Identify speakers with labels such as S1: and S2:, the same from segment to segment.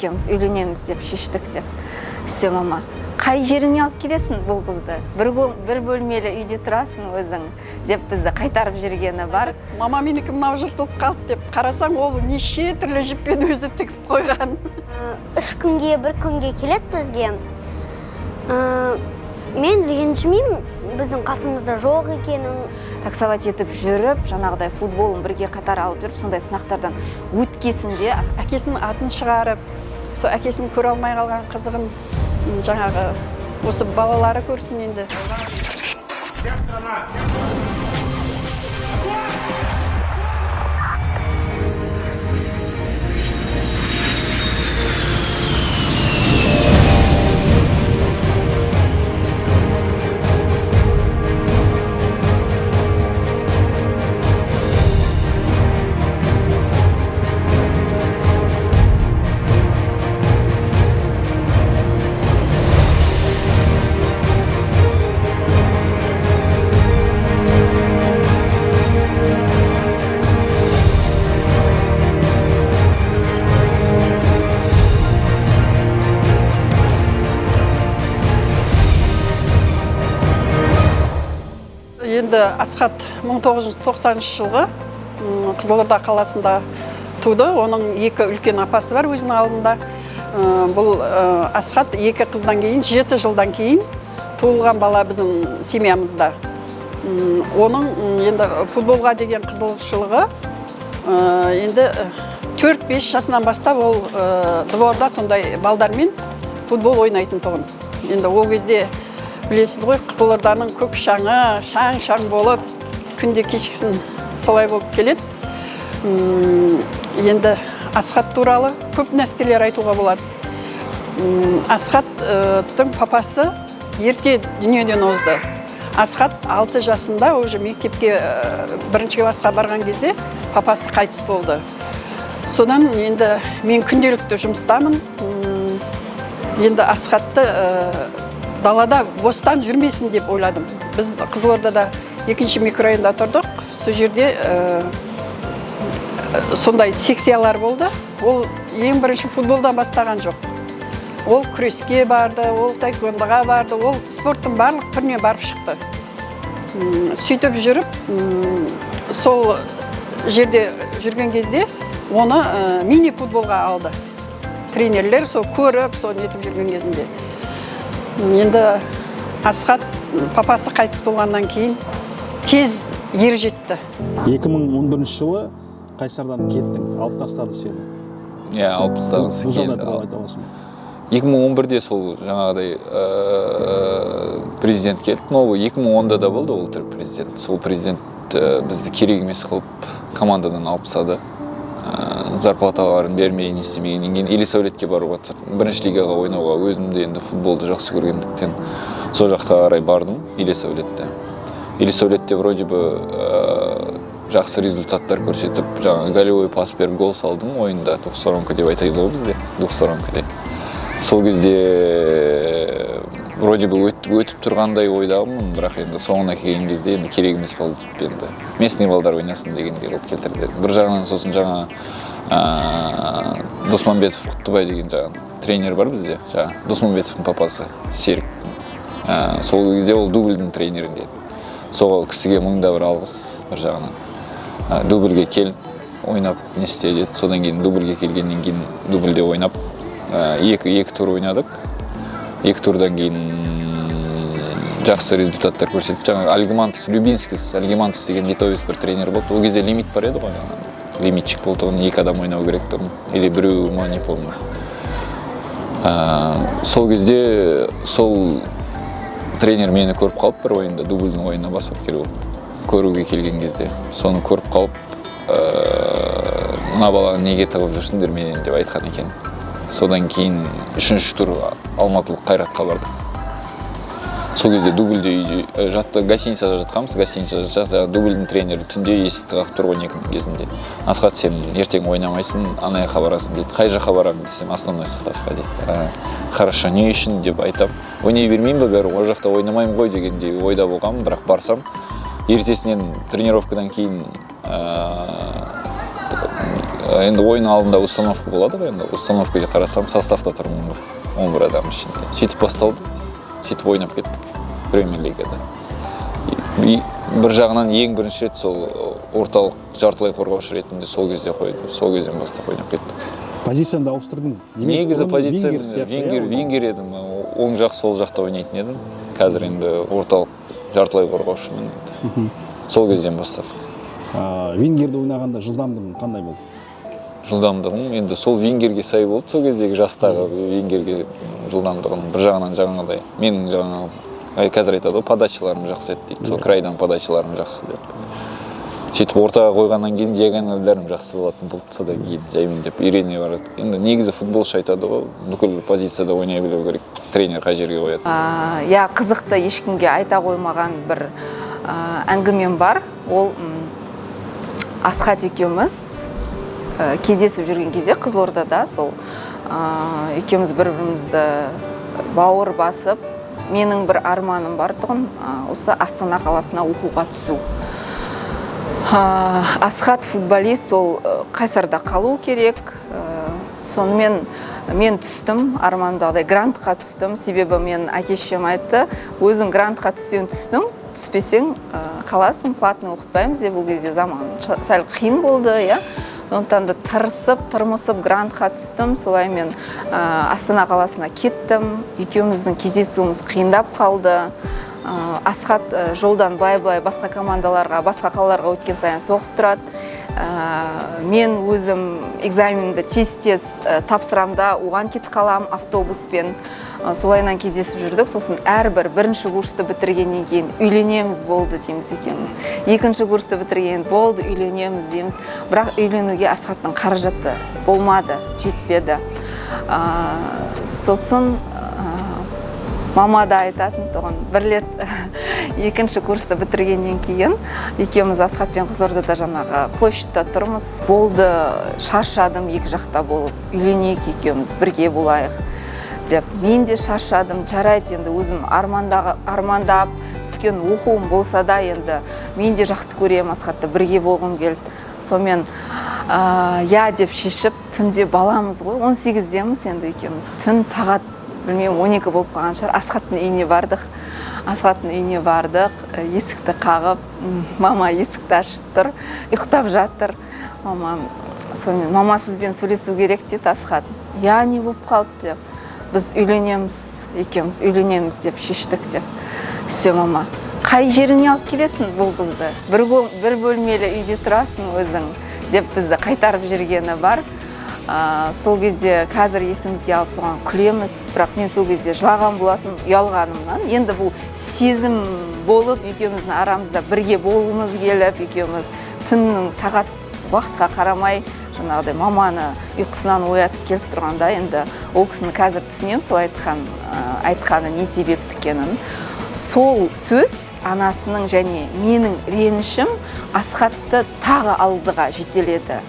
S1: екеуміз үйленеміз деп шештік деп. Все, мама, қай жеріне алып келесің бұл қызды? Бір бөлмелі үйде тұрасың өзің деп бізді қайтарып жүргені бар.
S2: Мама менікі мынау жыртылып қалды деп қарасаң, ол неше түрлі жіппен өзі тігіп қойған.
S3: 3 күнге, 1 күнге келеді бізге. Мен ренжімеймін, біздің қасымызда жоқ екенін.
S1: Таксовать етіп жүріп, жаңағыдай футболын бірге қатар алып жүріп, сондай сынақтардан өткесінде
S2: Әкесінің атын шығарып, сол әкесін көре алмай қалған қызығын жаңағы осы балалары көрсін енді. Енді Асхат 1990 жылғы Қызылорда қаласында туды. Оның 2 үлкен апасы бар өзінің алдында. Бұл Асхат 2 қыздан кейін, 7 жылдан кейін туылған бала біздің семьямызда. Оның енді футболға деген қызығушылығы енді 4-5 жасынан бастап ол дворда сондай балдармен футбол ойнайтын тұғын. Енді ол кезде білесіз ғой, Қызылорданың көк шаңы, шаң-шаң болып, күнде кешкісін солай болып келеді. Енді Асхат туралы көп нәрселер айтуға болады. Асхаттың папасы ерте дүниеден озды. Асхат 6 жасында уже мектепке 1-ші классқа барған кезде папасы қайтыс болды. Содан енді мен күнделікті жұмыстамын. Енді Асхатты далада бостан жүрмесін деп ойладым. Біз Қызылордада 2-ші микрорайонда тұрдық. Сол жерде сондай секциялар болды. Ол ең бірінші футболдан бастаған жоқ. Ол күреске барды, ол таэквондоға барды, ол спорттың барлық түріне барып шықты. Сөйтіп жүріп, сол жерде жүрген кезде оны мини футболға алды. Тренерлер сол көріп, сол нетіп жүрген кезінде. Енді Асхат папасы қайтыс болғаннан кейін тез ер жетті.
S4: 2011 жылы Қайсардан кеттің, алып тастады сені.
S5: Алып тастағысы келді. 2011-де сол жаңағыдай президент келді. 2010-да да болды ол президент. Сол президент бізді керек емес қылып командадан алып тастады. Зарплаталарын бермей, не істемегеннен кейін Елисаулетке барып отыр. 1-ші лигаға ойнауға өзімде енді футболды жақсы көргендіктен сол жаққа қарай бардым Елисаулетте. Елисаулетте вроде бы жақсы результаттар көрсетіп, жаңа голевой пас беріп гол салдым ойында. 90-ка деп айтайды ғой бізде, 90-ка деп. Сол кезде вроде бы өтіп тұрғандай ойдағым, бірақ енді соңына келген кезде енді керек емес болды енді. Местный балдар ойнасын дегенде болып келтірді. Бір жағынан сосын жаңа Досманбетов Құттыбай деген жаңа тренер бар бізде. Жаңа Досманбетовтың папасы Серік. Сол кезде ол дубльдің тренерінде. Сол кісіге мыңда бір алғыс бір жағынан. Дубльге кел, ойнап не істе деді. Содан кейін дубльге келгеннен кейін дубльде ойнап екі тур ойнадық. 2 турдан кейін жақсы результаттар көрсетіп, жаңағы Альгимантис, Любинскис, Альгимантис деген литовец бір тренер болды. Ол кезде лимит бар еді ғой, лимитчик болды, 2 адам ойнау керек тұғын, или біреу ма, не помню. Сол кезде сол тренер мені көріп қалып бір ойында, дубльдің ойына басып келіп көруге келген кезде. Соны көріп қалып, мына баланы неге тығып жүрсіңдер менен деп айтқан екен. Содан кейін 3-ші тур Алматылық Қайратқа бардық. Сол кезде дубльде жатты, гостиницада жатқанбыз, гостиницада жатты, дубльдің тренері түнде есікті қағып тұр 12-нің кезінде. Асхат, сен ертең ойнамайсың, анaya барасың дейді. Қай жаққа барамын десем, основной составқа дейді. Хорошо, не үшін деп айтам. Ойнай бермеймін ба бәрі, ол жақта ойнамаймын ғой дегенде ойда болғам, бірақ барсам, ертесінен тренировкадан кейін енді ойын алдында установка болады ғой, енді установкаға қарасам составта тұрмын 11 адам ішінде. Сөйтіп басталды, сөйтіп ойнап кеттік премьер-лигада. Бір жағынан ең бірінші рет сол орталық жартылай қорғаушы ретінде сол кезде қойды, сол кезден бастап ойнап кеттік.
S4: Позицияны да ауыстырдыңыз.
S5: Негізі позиция вингер едім, оң жақ сол жақта ойнайтын едім. Қазір енді орталық жартылай қорғаушымын. Сол кезден бастап.
S4: Вингерді ойнағанда жылдамдығың қандай болды?
S5: Жылдамдығым енді сол вингерге сай болды, сол кездегі жастағы вингерге жылдамдығым. Bir жағынан жаңағыдай, менің жаңағы қазір айтады ғой, подачаларым жақсы еді дейді. Сол крайдан подачаларым жақсы деп. Сөйтіп ортаға қойғаннан кейін диагональдерім жақсы болатын болды, содан кейін жаймендеп үйрене барады. Енді негізі футболшы айтады ғой, бүкіл позицияда ойнай білу керек, тренер қай жерге қояды.
S1: Я қызықты ешкімге айта қоймаған бір әңгімем бар. Ол Асхат екеуміз кездесіп жүрген кезде Қызылордада сол екеуміз бір-бірімізді бауыр басып, менің бір арманым бар тұғын, осы Астана қаласына оқуға түсу. Асхат футболист, ол Қайсарда қалу керек. Сонымен мен түстім, армандағыдай грантқа түстім. Себебі мен әке-шешем айтты, өзің грантқа түстің, түспесең қаласың, платный оқытпаймыз деп. Бұл кезде заман сәл қиын болды, иә. Сондықтан да тырмысып грантқа түстім. Солай мен Астана қаласына кеттім. Екеуміздің кездесуіміз қиындап қалды. Асхат жолдан былай басқа командаларға, басқа қалаларға өткен сайын соғып тұрады. Мен өзім экзаменімді тез тапсырамда, оған кетіп қалам автобуспен. Солайынан кездесіп жүрдік. Сосын әрбір бірінші курсты бітіргеннен кейін үйленеміз болды дейміз екеуміз. Екінші курсты бітірген болды, үйленеміз дейміз. Бірақ үйленуге Асхаттың қаражаты болмады, жетпеді. Сосын мама да айтатын тұғын, бір рет екінші курсты бітіргеннен кейін екеуміз Асхатпен Қызылордада жаңағы площадьта тұрмыз. Болды, шаршадым екі жақта болып, үйленейік екеуміз, бірге болайық деп. Мен де шаршадым, жарайды енді өзім армандап түскен оқуым болса да енді мен де жақсы көремін, Асхатты бірге болғым келді. Сонымен я деп шешіп, түнде баламыз ғой, 18-деміз енді екеуміз. Түн сағат білмеймін 12 болып қалған шығар, Асхаттың үйіне бардық. Есікті қағып, мама есікті ашып тұр, ұйықтап жатыр. Мама сізбен сөйлесу керек дейді Асхат. Я не болып қалды деп. Біз екеуміз үйленеміз деп шештік деп. Все, мама, қай жеріне алып келесің бұл қызды? Бір бөлмелі үйде тұрасың өзің деп бізді қайтарып жергені бар. Сол кезде қазір есімізге алып соған күлеміз, бірақ мен сол кезде жылаған болатын, ұялғанымнан. Енді бұл сезім болып, екеуміздің арамызда бірге болғымыз келіп, екеуміз түннің сағат уақытқа қарамай жаңағыдай маманы ұйқысынан оятып келіп тұрғанда, енді ол кісіні қазір түсінем, сол айтқаны не себепті екенін. Сол сөз анасының және менің ренішім Асхатты тағы алдыға жетеледі.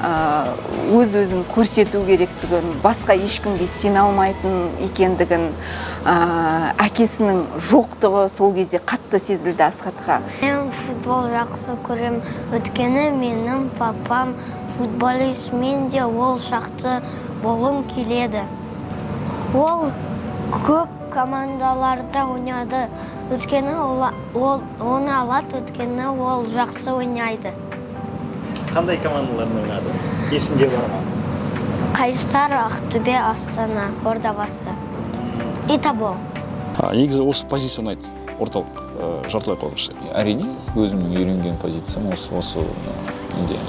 S1: Өз-өзін көрсету керектігін, басқа ешкімге сене алмайтын екендігін, әкесінің жоқтығы сол кезде қатты сезілді Асхатқа.
S3: Мен футбол жақсы көрем, өткені менің папам футболист, мен де ол шақты болғым келеді. Ол көп командаларда ойнады, өткені оны алады, өткені ол жақсы ойнайды.
S4: Қандай командалармен ойнады? Есінде бар ма?
S3: Қайсар, Ақтөбе, Астана, Ордабасы. Итабол.
S4: Негізі осы позиция ұнайды, орталық жартылай қорғаушы.
S5: Әрине, өзімнің үйренген позициям осы.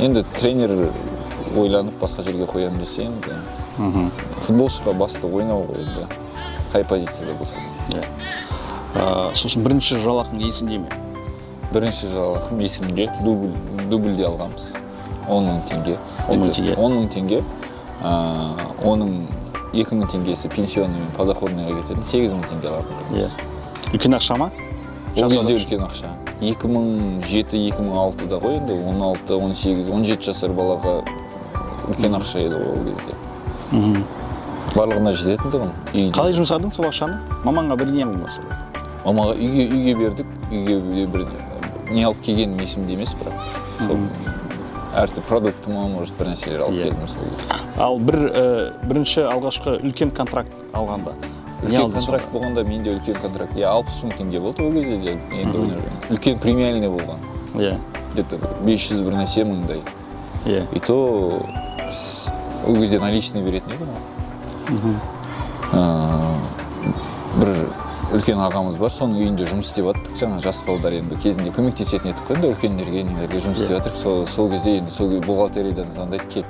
S5: Енді тренер ойланып басқа жерге қоямын десе, футболшыға басты ойнау ғой, қай позицияда болса.
S4: Сосын бірінші жалақың есінде ме?
S5: Бірінші жалақым есімде, дубльде алғанбыз. 10.000 теңге. 10.000 теңге. Оның 2.000 теңгесі пенсионный мен подоходныйға кететін, 8.000 теңге алатынбыз.
S4: Үлкен ақша ма?
S5: Ол кезде үлкен ақша. 2007-2006-да ғой енді, 16, 18, 17 жасар балаға үлкен ақша еді ол кезде. Барлығына жететін тұғын.
S4: Қалай жұмсадың сол ақшаны? Мамаңға берген болмаса?
S5: Мамаға үйге бердік, үйге не алып келгенім есімде емес, бірақ әртүрлі продукты ма, может, бір нәрселер алып
S4: Иә.
S5: келдім сол кезде.
S4: Ал бірінші алғашқы үлкен контракт алғанда не
S5: Үлкен
S4: алдың
S5: контракт болғанда менде үлкен контракт. 60 мың теңге болды ол кезде де енді ойнап. Үлкен премиальный болған.
S4: Иә.
S5: Где-то 500 бір нәрсе мыңдай.
S4: Иә.
S5: И то біз ол кезде наличный беретін еді ғой. Бір үлкен ағамыз бар, соның үйінде жұмыс істеп жаттық. Жаңа жас балдар енді кезінде көмектесетін едік қой, енді үлкендерге, нелерге жұмыс істеп жаттық. Сол кезде енді сол бухгалтериядан звондайды, келіп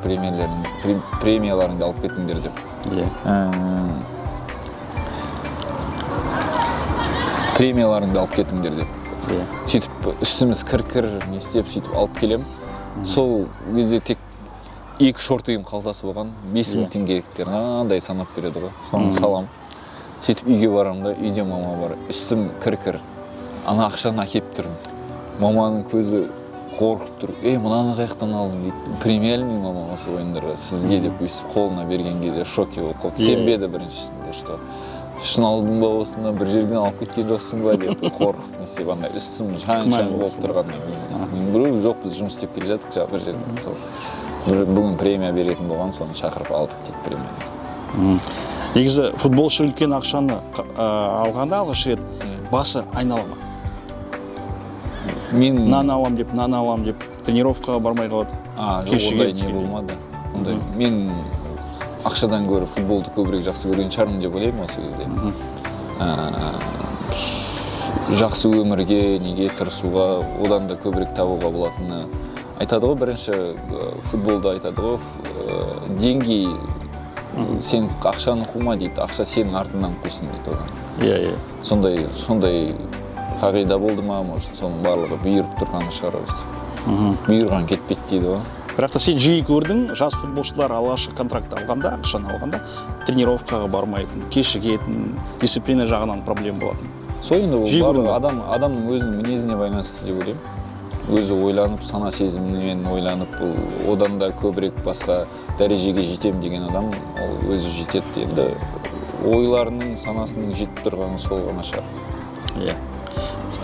S5: премияларыңды алып кеттіңдер деп.
S4: Иә.
S5: Премияларыңды алып кеттіңдер деп.
S4: Иә.
S5: Сөйтіп үстіміз кір не істеп сөйтіп алып келем. Сол кезде тек 2 шорт үйім қалтасы болған, 5 мың теңгеліктер андай санап береді ғой. Соны салам. Сөйтіп үйге барам да, үйде мама бар. Үстім кір. Ана ақшаны әкеп тұрмын. Маманың көзі қорқып тұр. Мынаны қаяқтан алдың дейді. Премиальный мама осы ойындарға сізге деп өйстіп қолына берген кезде шоке болып қалды. Сенбеді біріншісінде, что шын алдың ба осыны, бір жерден алып кеткен жоқсың ба деп қорқып не істеп, андай үстім жан болып тұрғаннан кейін. Біреу жоқ, біз жұмыс істеп келе жаттық жаңа бір жерден. Сол бүгін премия беретін болған, соны шақырып алдық дейді премияны.
S4: Негізі футболшы үлкен ақшаны алғанда алғаш рет басы айнала ма?
S5: Мен
S4: Нан алам деп тренировкаға бармай қалады.
S5: Жоқ, ондай не болмады. Мен ақшадан гөрі футболды көбірек жақсы көрген шығармын деп ойлаймын осы кезде. Жақсы өмірге, неге тырысуға, одан да көбірек табуға болатыны айтады ғой. Бірінші футболда айтады ғой, деньги сен ақшаны қума дейді, ақша сенің артынан қусын дейді одан.
S4: Иә.
S5: Сондай қағида болды ма, может, соның барлығы бұйырып тұрғаны шығар осы. Бұйырған кетпейді дейді ғой.
S4: Бірақ та сен жиі көрдің, жас футболшылар алғашқы контракт алғанда, ақшаны алғанда, тренировкаға бармайтын, кешігетін, дисциплина жағынан проблема болатын.
S5: Сол енді адамның өзінің мінезіне байланысты деп ойлаймын. Өзі ойланып, сана сезімімен ойланып, одан да көбірек басқа дәрежеге жетем деген адам, ол өзі жетеді. Енді ойларының, санасының жетіп тұрғаны сол ғана шығар.
S4: Иә.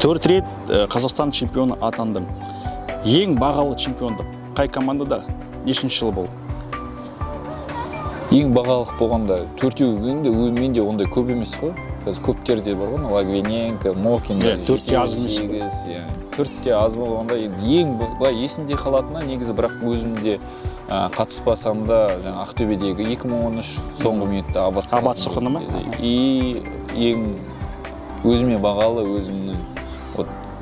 S4: 4 рет Қазақстан чемпионы атандым. Ең бағалы чемпиондық қай командада нешінші жылы болды?
S5: Ең бағалық болғанда 4-еу менде ондай көп емес қой. Қазір көптерде бар ғой, Лагвиненко, Мокин,
S4: 4-те аз емес.
S5: 4-те аз болғанда ең есімде қалатына негізі, бірақ өзімде қатыспасам да Ақтөбедегі 2013 соңғы минутта Абат
S4: Соқыны ма?
S5: И ең өзіме бағалы, өзімнің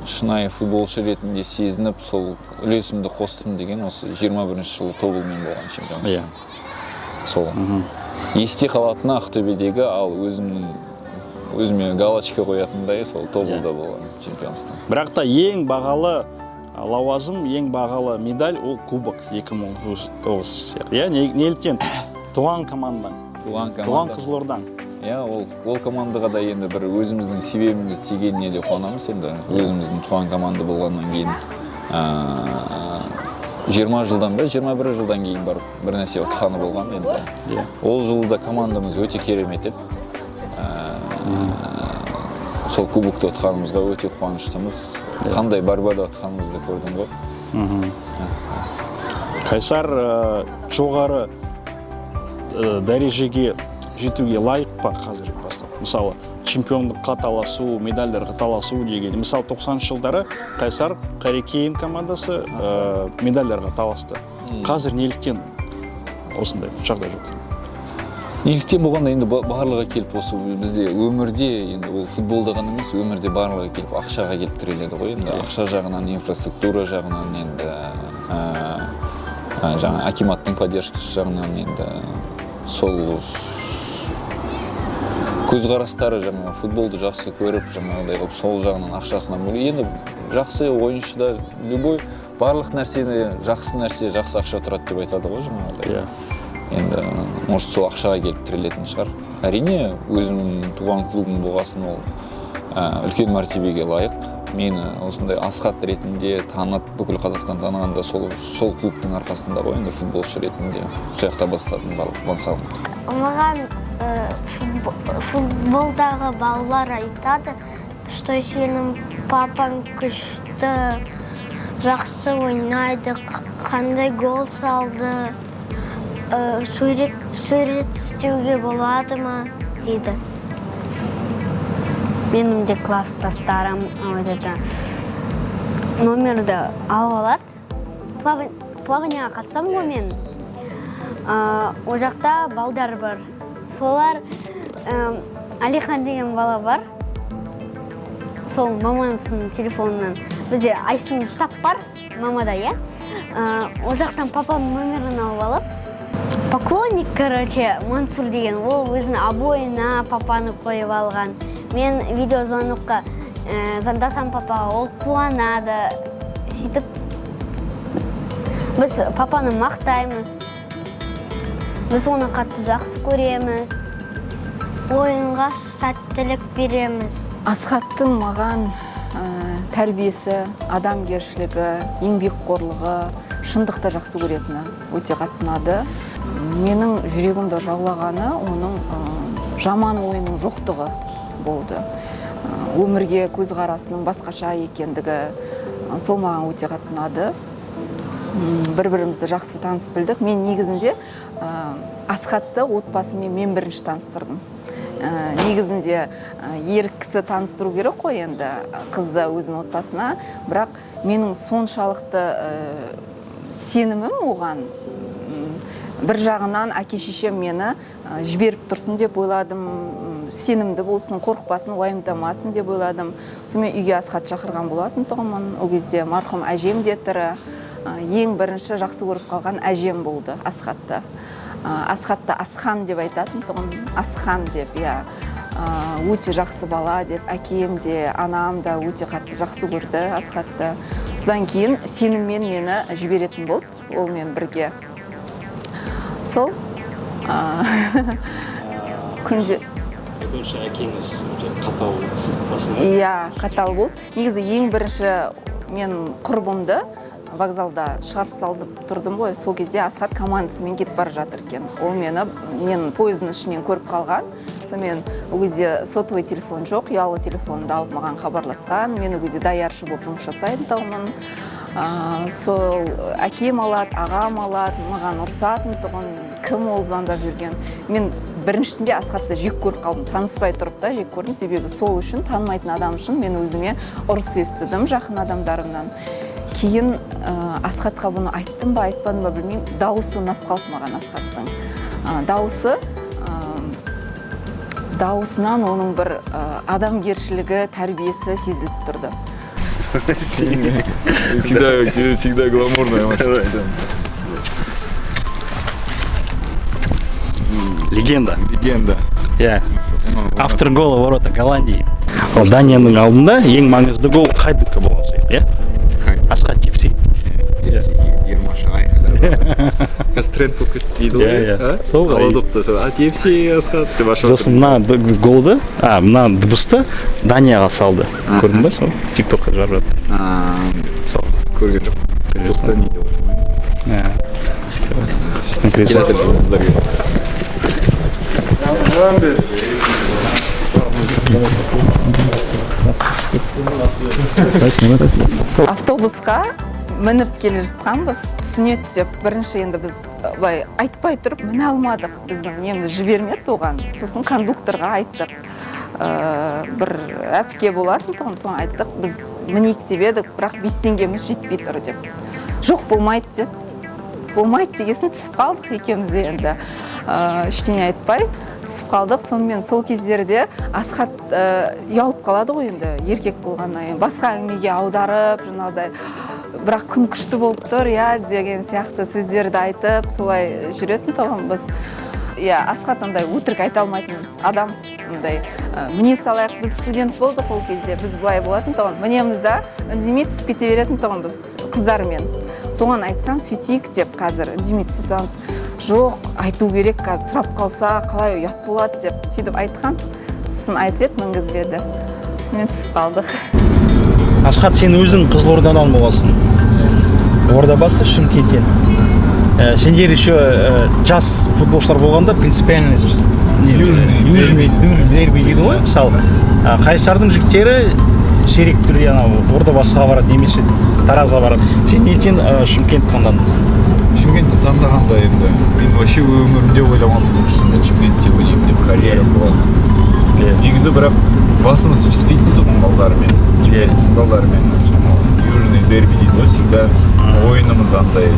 S5: шынайы футболшы ретінде сезініп, сол үлесімді қостым деген осы 21-ші жылы Тобылмен болған чемпионстың. Сол. Есте қалатына Ақтөбедегі, ал өзіме галочка қоятындай сол Тобылда болған чемпионстың.
S4: Бірақ та ең бағалы лауазым, ең бағалы медаль ол кубок 2009. Неліктен? Туған командаң. Туған Қызылордаң.
S5: Ол командаға да енді бір өзіміздің себебіміз тигеніне де қуанамыз енді. Өзіміздің туған команда болғаннан кейін 20 жылдан ба, 21 жылдан кейін барып бір нәрсе ұтқаны болған енді. Ол жылда командамыз өте керемет еді. Сол кубокты ұтқанымызға өте қуаныштымыз. Қандай борьбада ұтқанымызды көрдің ғой.
S4: Қайсар жоғары дәрежеге жетуге лайық па қазір бастап? Мысалы, чемпиондыққа таласу, медальдарға таласу деген. Мысалы, 90-шы жылдары Қайсар Қарекейін командасы медальдарға таласты. Қазір неліктен осындай жағдай жоқ?
S5: Неліктен болғанда енді барлығы келіп осы бізде өмірде, енді ол футболда ғана емес, өмірде барлығы келіп ақшаға келіп тіреледі ғой. Енді ақша жағынан, инфраструктура жағынан, енді жаңа акиматтың поддержкасы жағынан, енді сол көзқарастары жаңа футболды жақсы көріп, жаңағыдай қылып сол жағынан ақшасынан бөлек. Енді жақсы ойыншыда любой барлық нәрсені жақсы ақша тұрады деп айтады ғой жаңағыдай. Енді может сол ақшаға келіп тірелетін шығар. Әрине өзімнің туған клубым болғасын ол үлкен мәртебеге лайық. Мені осындай Асхат ретінде танып, бүкіл Қазақстан танығанда сол клубтың арқасында ғой, енді футболшы ретінде сояқта бастадым барлық мансабым.
S3: Маған футболдағы балалар айтады, что сенің папаң күшті жақсы ойнайды, қандай гол салды, сурет істеуге болады ма дейді. Менің де класстастарым номерді алып алады. Плаванияға қатысам ғой мен. О жақта балдар бар. Солар Алихан деген бала бар. Сол мамасының телефонынан. Бізде Айсун штаб бар, мамада, иә. О жақтан папаның номерін алып алып. Поклонник, Мансур деген, ол өзінің обойына папаны қойып алған. Мен видеозвонокқа звондасам папаға, ол қуанады. Сөйтіп, біз папаны мақтаймыз. Біз оны қатты жақсы көреміз. Ойынға сәттілік береміз.
S1: Асхаттың маған тәрбиесі, адамгершілігі, еңбекқорлығы, шындықты жақсы көретіні өте қатты ұнады. Менің жүрегімді жаулағаны оның жаман ойының жоқтығы болды. Өмірге көзқарасының басқаша екендігі, сол маған өте қатты ұнады. Бір-бірімізді жақсы танысып білдік. Мен негізінде Асхатты отбасымен мен бірінші таныстырдым. Негізінде ер кісі таныстыру керек қой енді қызды өзінің отбасына, бірақ менің соншалықты сенімім оған, бір жағынан әке-шешем мені жіберіп тұрсын деп ойладым, сенімді болсын, қорықпасын, уайымдамасын деп ойладым. Сонымен үйге Асхат шақырған болатын тұғымын. Ол кезде марқұм әжем де тірі. Ең бірінші жақсы көріп қалған әжем болды Асхатты. Асхатты Асхан деп айтатын тұғын, Асхан деп, өте жақсы бала деп, әкем де, анам да өте қатты жақсы көрді Асхатты. Содан кейін сеніммен мені жіберетін болды, ол мен бірге. Сол күнде...
S4: Айтуынша әкеңіз қатал болды.
S1: Иә, қатал болды. Негізі ең бірінші мен құрбымды вокзалда шығарып салдып тұрдым ғой, сол кезде Асхат командасымен кетіп бара жатыр екен. Ол мен поездың ішінен көріп қалған. Сонымен ол кезде сотовый телефон жоқ, ұялы телефонды алып маған хабарласқан. Мен ол кезде даяршы болып жұмыс жасайтын тұғымын. Сол әкем алады, ағам алады, маған ұрсатын тұғын, кім ол звондап жүрген. Мен біріншісінде Асхатты жек көріп қалдым, таныспай тұрып та жек көрдім, себебі сол үшін, танымайтын адам үшін мен өзіме ұрыс естідім жақын адамдарымнан. Кейін Асхатқа бұны айттым ба, айтпадым ба білмеймін, дауысы ұнап қалды маған Асхаттың. Дауысынан оның бір адамгершілігі, тәрбиесі сезіліп тұрды.
S5: Всегда гламурная машина.
S6: Легенда.
S5: Иә.
S6: Автор гола ворота Голландии. Ол Данияның алдында ең маңызды гол Хайдукқа болған сияқты, иә? Асхат Тепси.
S5: Тепси 20 айқайлар. Қазір тренд болып кетті дейді ғой.
S6: Сол ғой.
S5: Алдықты сол. Тепси Асхат деп ашып.
S6: Сосын мына голды, мына дыбысты Данияға салды. Көрдің ба сол? TikTokқа жарып жатыр.
S5: Сол. Көрген жоқ. Жоқта не деп отырмын. Келатыр жұлдыздар
S1: Автобусқа мініп келе жатқанбыз, түсінеді деп, бірінші енді біз айтпай тұрып міне алмадық, біздің немді жібермеді оған. Сосын кондукторға айттық, бір әпке болатын тұғын, соң айттық, біз мінейік деп едік, бірақ 5 теңгеміз жетпей тұр деп. Жоқ, болмайды деді. Болмайды дегесін түсіп қалдық екеумізде енді, ештеңе айтпай түсіп қалдық. Сонымен сол кездерде Асхат ұялып қалады ғой енді, еркек болғаннан кейін, басқа әңгімеге аударып, жаңағыдай, бірақ күн күшті болып тұр, деген сияқты сөздерді айтып, солай жүретін тұғынбыз. Асхат андай өтірік айта алмайтын адам, міне салайық, біз студент болдық ол кезде, біз былай болатын тұғын, мінемізді үндемей түсіп кете беретін тұғынбыз қыздармен. Соған айтсам, сөйтейік деп қазір үндемей түсісамыз. Жоқ, айту керек, қазір сұрап қалса, қалай ұят болады деп сөйтіп айтқан. Сосын айтып еді, мінгізбеді. Сонымен түсіп қалдық.
S6: Асхат, сен өзің Қызылордадан боласың. Ордабасы, Шымкенттен. Сендер еще жас футболшылар болғанда принципиально южный дерби дейді ғой мысалы Қайсардың жігіттері шерек түрде анау Ордабасыға барады немесе Таразға барады. Сен неліктен Шымкент таңдадың?
S5: Шымкентті таңдағанда енді мен вообще өмірімде ойламадым что мен Шымкентте ойнаймын деп карьерам болады. Негізі бірақ басымыз піспейтін тұғын балдарымен, Шымкенттің балдарымен южный дерби дейді ғой, всегда ойынымыз андай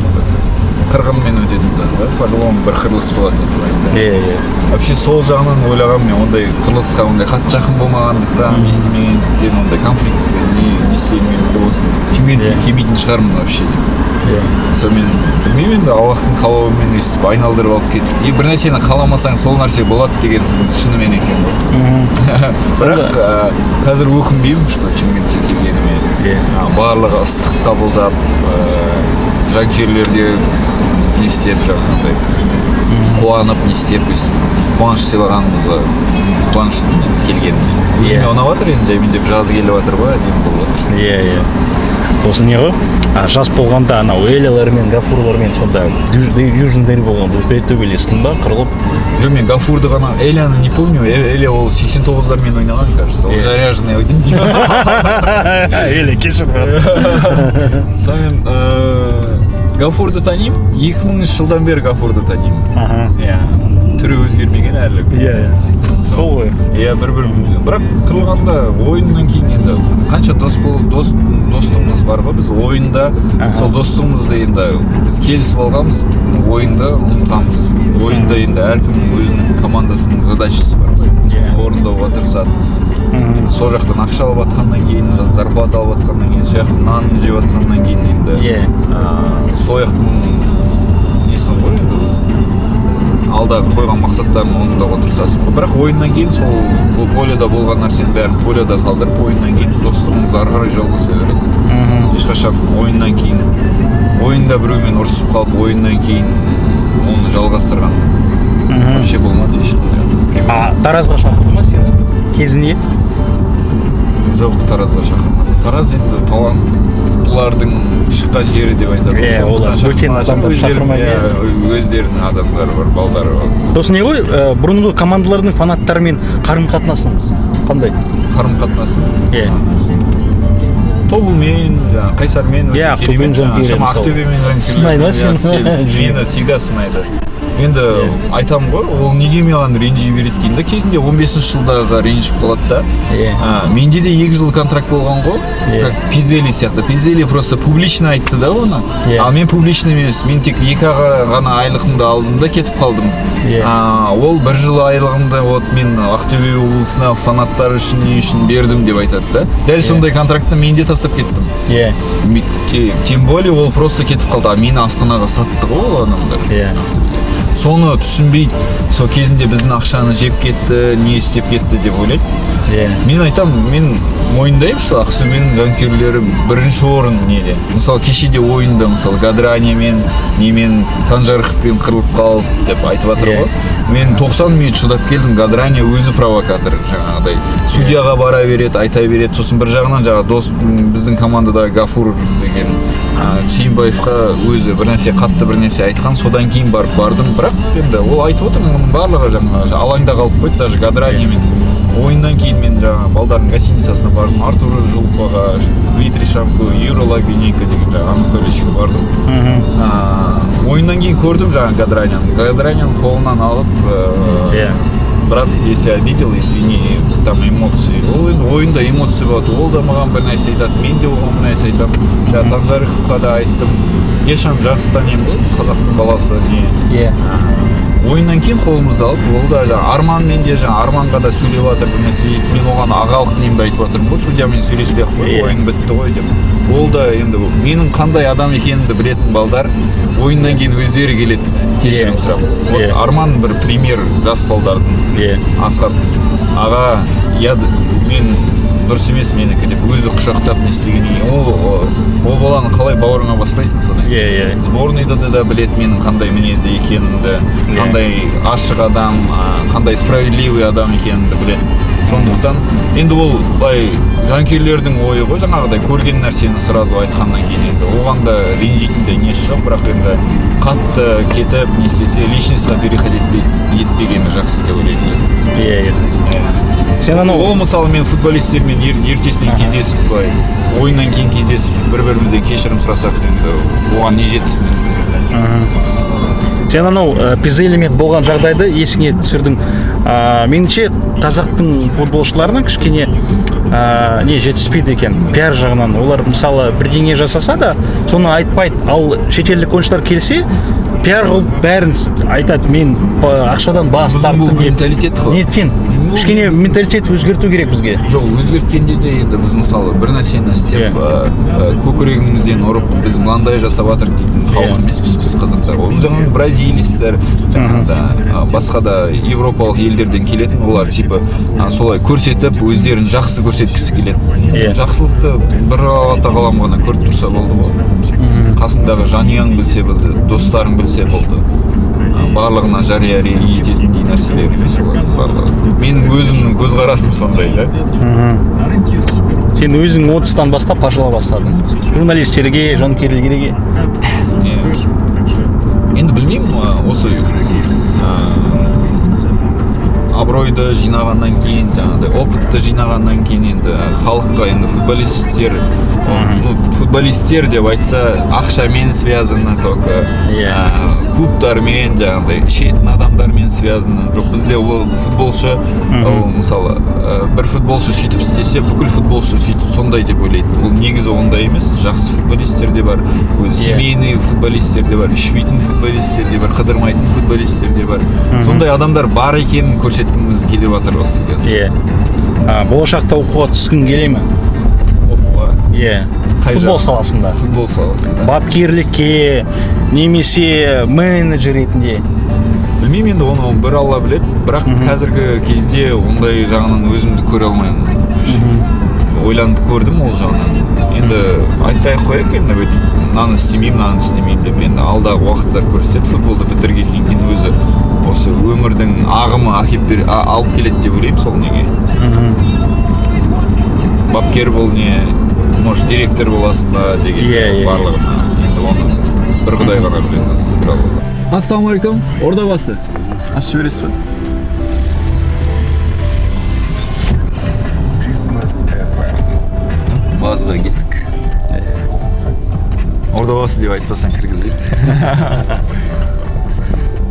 S5: қырғынмен өтетін да, по-любому бір қырылыс болады деп. Вообще сол жағынан ойлағам мен ондай қырылысқа ондай қатты жақын болмағандықтан, не істемегендіктен ондай конфликт не істемегендіктен болсын Шымкентке келмейтін шығармын вообще деп. Сонымен білмеймін енді Аллахтың қалауымен өйстіп айналдырып алып кетіп. Бір нәрсені қаламасаң сол нәрсе болады деген шынымен екен ғой. Бірақ қазір өкінбеймін, что Шымкентке келгеніме. Барлығы ыстық қабылдап, жанкүйерлерге не істеп жаңағындай қуанып не істеп қуаныш сыйлағанымызға қуаныштымын келгеніне. Өзіме ұнап жатыр енді жаймендеп жазы келіп жатыр ғой, әдемі болып жатыр.
S6: Осы не ғой? Жас болғанда анау Элялармен, Гафурлармен сонда южный дерби болғанда төбелестің ба, қырылып?
S5: Жоқ, мен Гафурды ғана, Эляны не помню, Эля ол 89-лармен ойнаған, кажется, ол заряженный ойын.
S6: Эля, кешір брат.
S5: Сонымен Гафурды танимын, 2000 жылдан бері Гафурды танимын. Түрі өзгермеген әлі.
S6: Сол ғой.
S5: Бір-біріміз. Бірақ қырылғанда ойыннан кейін енді қанша достығымыз бар ғой, біз ойында сол достығымызды енді біз келісіп алғанбыз, ойында ұмытамыз. Ойында енді әркім өзінің командасының задачасы бар ғой, соны орындауға тырысады. Сол жақтан ақша алып жатқаннан кейін, зарплата алып жатқаннан кейін, сол жақтан нанын жеп жатқаннан кейін енді сол жақтың несін ғой енді алдағы қойған мақсаттарын орындауға тырысасың. Бірақ ойыннан кейін сол поледа болған нәрсені бәрін поледа қалдырып, ойыннан кейін достығымыз ары қарай жалғаса береді. Ешқашан ойыннан кейін, ойында біреумен ұрысып қалып, ойыннан кейін оны жалғастырған вообще болмады ешқандай.
S6: Таразға шақырды ма сені? Кезіне?
S5: Жоқ, Таразға шақырмады. Тараз енді таланттылардың шыққан жері деп айтады.
S6: Олар бөтен адамдар шақырмайды.
S5: Өздерінің адамдары бар, балдары бар.
S6: Сосын не ғой, бұрынғы командалардың фанаттарымен қарым-қатынасың қандай?
S5: Қарым-қатынасың? Тобылмен, Қайсармен, Ақтөбемен мені всегда сынайды. Енді айтамын ғой, ол неге маған ренжи береді деймін да, кезінде 15 жылдағы ренжіп қалады да. Менде де 2 жыл контракт болған ғой, как Пизели сияқты. Пизели просто публично айтты да оны. Ал мен публично емес, мен тек 2 ғана айлығымды алдым да кетіп қалдым. Ол 1 жыл айлығымды мен Ақтөбе облысына фанаттар үшін не үшін бердім деп айтады да. Дәл сондай контрактты мен де тастап кеттім. Тем более ол просто кетіп қалды, а мені Астанаға сатты ғой ол адамдар. Соны түсінбейді, сол кезінде біздің ақшаны жеп кетті, не істеп кетті деп ойлайды. Мен айтамын, мен мойындаймын, что Ақтөбенің жанкүйерлері бірінші орын неде. Мысалы кешеде ойында, мысалы Гадранимен, немен Танжарықпен қырылып қалып деп айтып жатыр ғой. Мен 90 минут шыдап келдім, Гадрания өзі провокатор жаңағыдай. Судьяға бара береді, айта береді. Сосын бір жағынан дос біздің командада Гафур деген Сүйінбаевқа өзі бір нәрсе қатты бір нәрсе айтқан, содан кейін бардым. Бірақ енді ол айтып отыр, барлығы жаңағы алаңда қалып қойды, даже Гадранимен. Ойыннан кейін мен жаңағы балдардың гостиницасына бардым, Артур Жулпаға, Дмитрий Шамко, Юра Логвиненко деген жаңағы Анатолийшке бардым. Ойыннан кейін көрдім жаңағы Гадраняның қолынан алып, брат, если обидел, извини, там эмоции. Ол енді ойында эмоция болады, ол да маған бір нәрсе айтады, мен де оған бір нәрсе айтамын. Танжарыққа да айттым, Гешан жақсы танимын ғой, қазақтың баласы не. Ойыннан кейін қолымызды алып, ол да Арманмен де Арманға да сөйлеп жатыр бір нәрсе, мен оған ағалық немді айтып жатырмын ғой, судьямен сөйлеспей ақ қой, ойын бітті ғой деп. Ол да енді менің қандай адам екенімді білетін балдар ойыннан кейін өздері келеді кешірім сұрап. Арман бір пример жас балдардың. Асхат аға, мен дұрыс емес менікі деп өзі құшақтап не істегеннен кейін ол баланы қалай бауырыңа баспайсың содан. Сборныйда да білет менің қандай мінезді екенімді, қандай ашық адам, қандай справедливый адам екенімді білет. Сондықтан енді ол былай жанкүйерлердің ойы ғой, жаңағыдай көрген нәрсені сразу айтқаннан кейін енді оған да ренжитіндей несі жоқ, бірақ енді қатты кетіп не істесе личностьқа переходить етпегені жақсы деп ойлаймын. Ол мысалы мен футболистермен ертесінен кездесіп былай ойыннан кейін кездесіп бір-бірімізден кешірім сұрасақ енді оған не жетсін.
S6: Сен анау пизелемет болған жағдайды есіңе түсірдің. Меніңше қазақтың футболшыларының кішкене не жетіспейді екен пиар жағынан. Олар мысалы бірдеңе жасаса да соны айтпайды, ал шетелдік ойыншылар келсе пиар қылып бәрін айтады. Мен ақшадан бас тарттым.
S5: Менталитет қой.
S6: Неткен? Кішкене менталитет өзгерту керек бізге.
S5: Жоқ, өзгерткенде де енді біз мысалы бір нәрсені істеп көкірегімізден ұрып біз мынандай жасап жатырмық дейтін халық емеспіз біз қазақтар. Ол жағынан бразилецтер, басқа да европалық елдерден келетін, олар типа солай көрсетіп өздерін жақсы көрсеткісі келеді. Жақсылықты бір тағалам ғана көріп тұрса болды ғой. Қасындағы жанұяң білсе болды, достарың білсе болды. Барлығына жария ететіндей нәрселер емес олар барлығы. Менің өзімнің көзқарасым сондай да.
S6: Сен өзің 30-тан бастап пашыла бастадың. Журналистерге, жанкүйерлерге.
S5: Енді білмеймін, осы абыройды жинағаннан кейін, жаңағыдай опытты жинағаннан кейін енді халыққа енді футболистер деп айтса ақшамен связаны только, клубтармен, жаңағыдай шетін адамдармен связаны. Жоқ, бізде ол футболшы, мысалы, бір футболшы сөйтіп істесе, бүкіл футболшы сөйтіп сондай деп ойлайды. Ол негізі ондай емес, жақсы футболистер де бар, өзі семейный футболистер де бар, ішпейтін футболистер де бар, қыдырмайтын футболистер де бар. Сондай адамдар бар екенін көрсеткіміз келіп жатыр осы кезде.
S6: Болашақта оқуға түскің келе ме?
S5: Оқуға?
S6: Футбол саласында.
S5: Футбол саласында.
S6: Бапкерлікке, немесе менеджер ретінде.
S5: Білмеймін, енді оны бір алла біледі, бірақ қазіргі кезде ондай жағынан өзімді көре алмаймын. Ойланып көрдім ол жағынан. Енді айтпай-ақ қояйық, енді өйтіп мынаны істемеймін деп, енді алдағы уақыттар көрсетеді. Футболды бітіргеннен кейін өзі осы өмірдің ағымы алып келеді деп ойлаймын, сол неге. Бапкер бол не, может директор боласың ба деген барлығына. Енді оны бір құдай ғана біледі. Ассалаумағалейкум, Ордабасы. Ашып жібересіз бе? Базыға кеттік. Ордабасы деп айтпасаң кіргізбейді.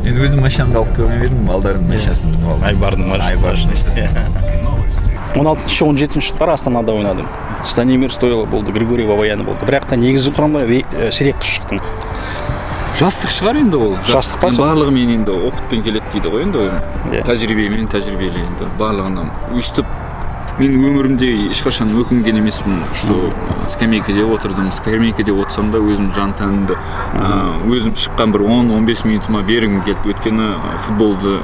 S5: Енді өзім машинамды алып көрмеп едім, балдардың машинасын.
S6: Айбардың машинасы. 16-17 жылдары Астанада ойнадым. Станимир Стойлов болды, Григорий Бабаяны болды. Бірақ та негізі құрамда сирек шықтым.
S5: Жастық шығар енді ол.
S6: Жастық па?
S5: Барлығы мен енді опытпен келеді дейді ғой енді. Тәжірибелі енді барлығынан өйстіп. Мен өмірімде ешқашан өкінген емеспін, что скамейкаде отырдым, скамейкаде отырсам да өзім жан тәнімді өзім шыққан бір 10-15 минутыма бергім келді, өйткені футболды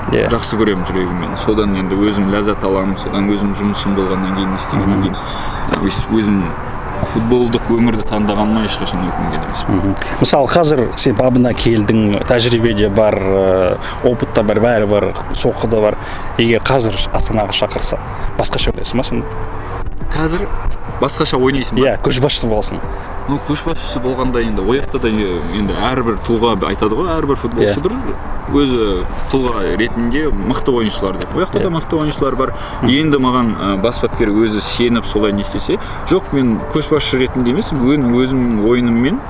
S5: жақсы көремін жүрегіммен. Содан енді өзім ләззат аламын, содан өзім жұмысым болғаннан кейін істегеннен кейін өзім футболдық өмірді таңдағаныма ешқашан өкінген емеспін.
S6: Мысалы, қазір сен бабына келдің, тәжірибеде бар, опытта бар, бәрі бар, соққыда бар. Егер қазір Астанаға шақырса, басқаша ойлайсың ба сонда?
S5: Қазір басқаша ойнайсың ба?
S6: Көшбасшысы боласың.
S5: Көшбасшысы болғанда енді ояқта да енді әрбір тұлға айтады ғой, әрбір футболшы бір өзі тұлға ретінде мықты ойыншылар деп. Ояқта да мықты ойыншылар бар. Енді маған бас бапкер өзі сеніп солай не істесе, жоқ, мен көшбасшы ретінде емес, өзім ойыныммен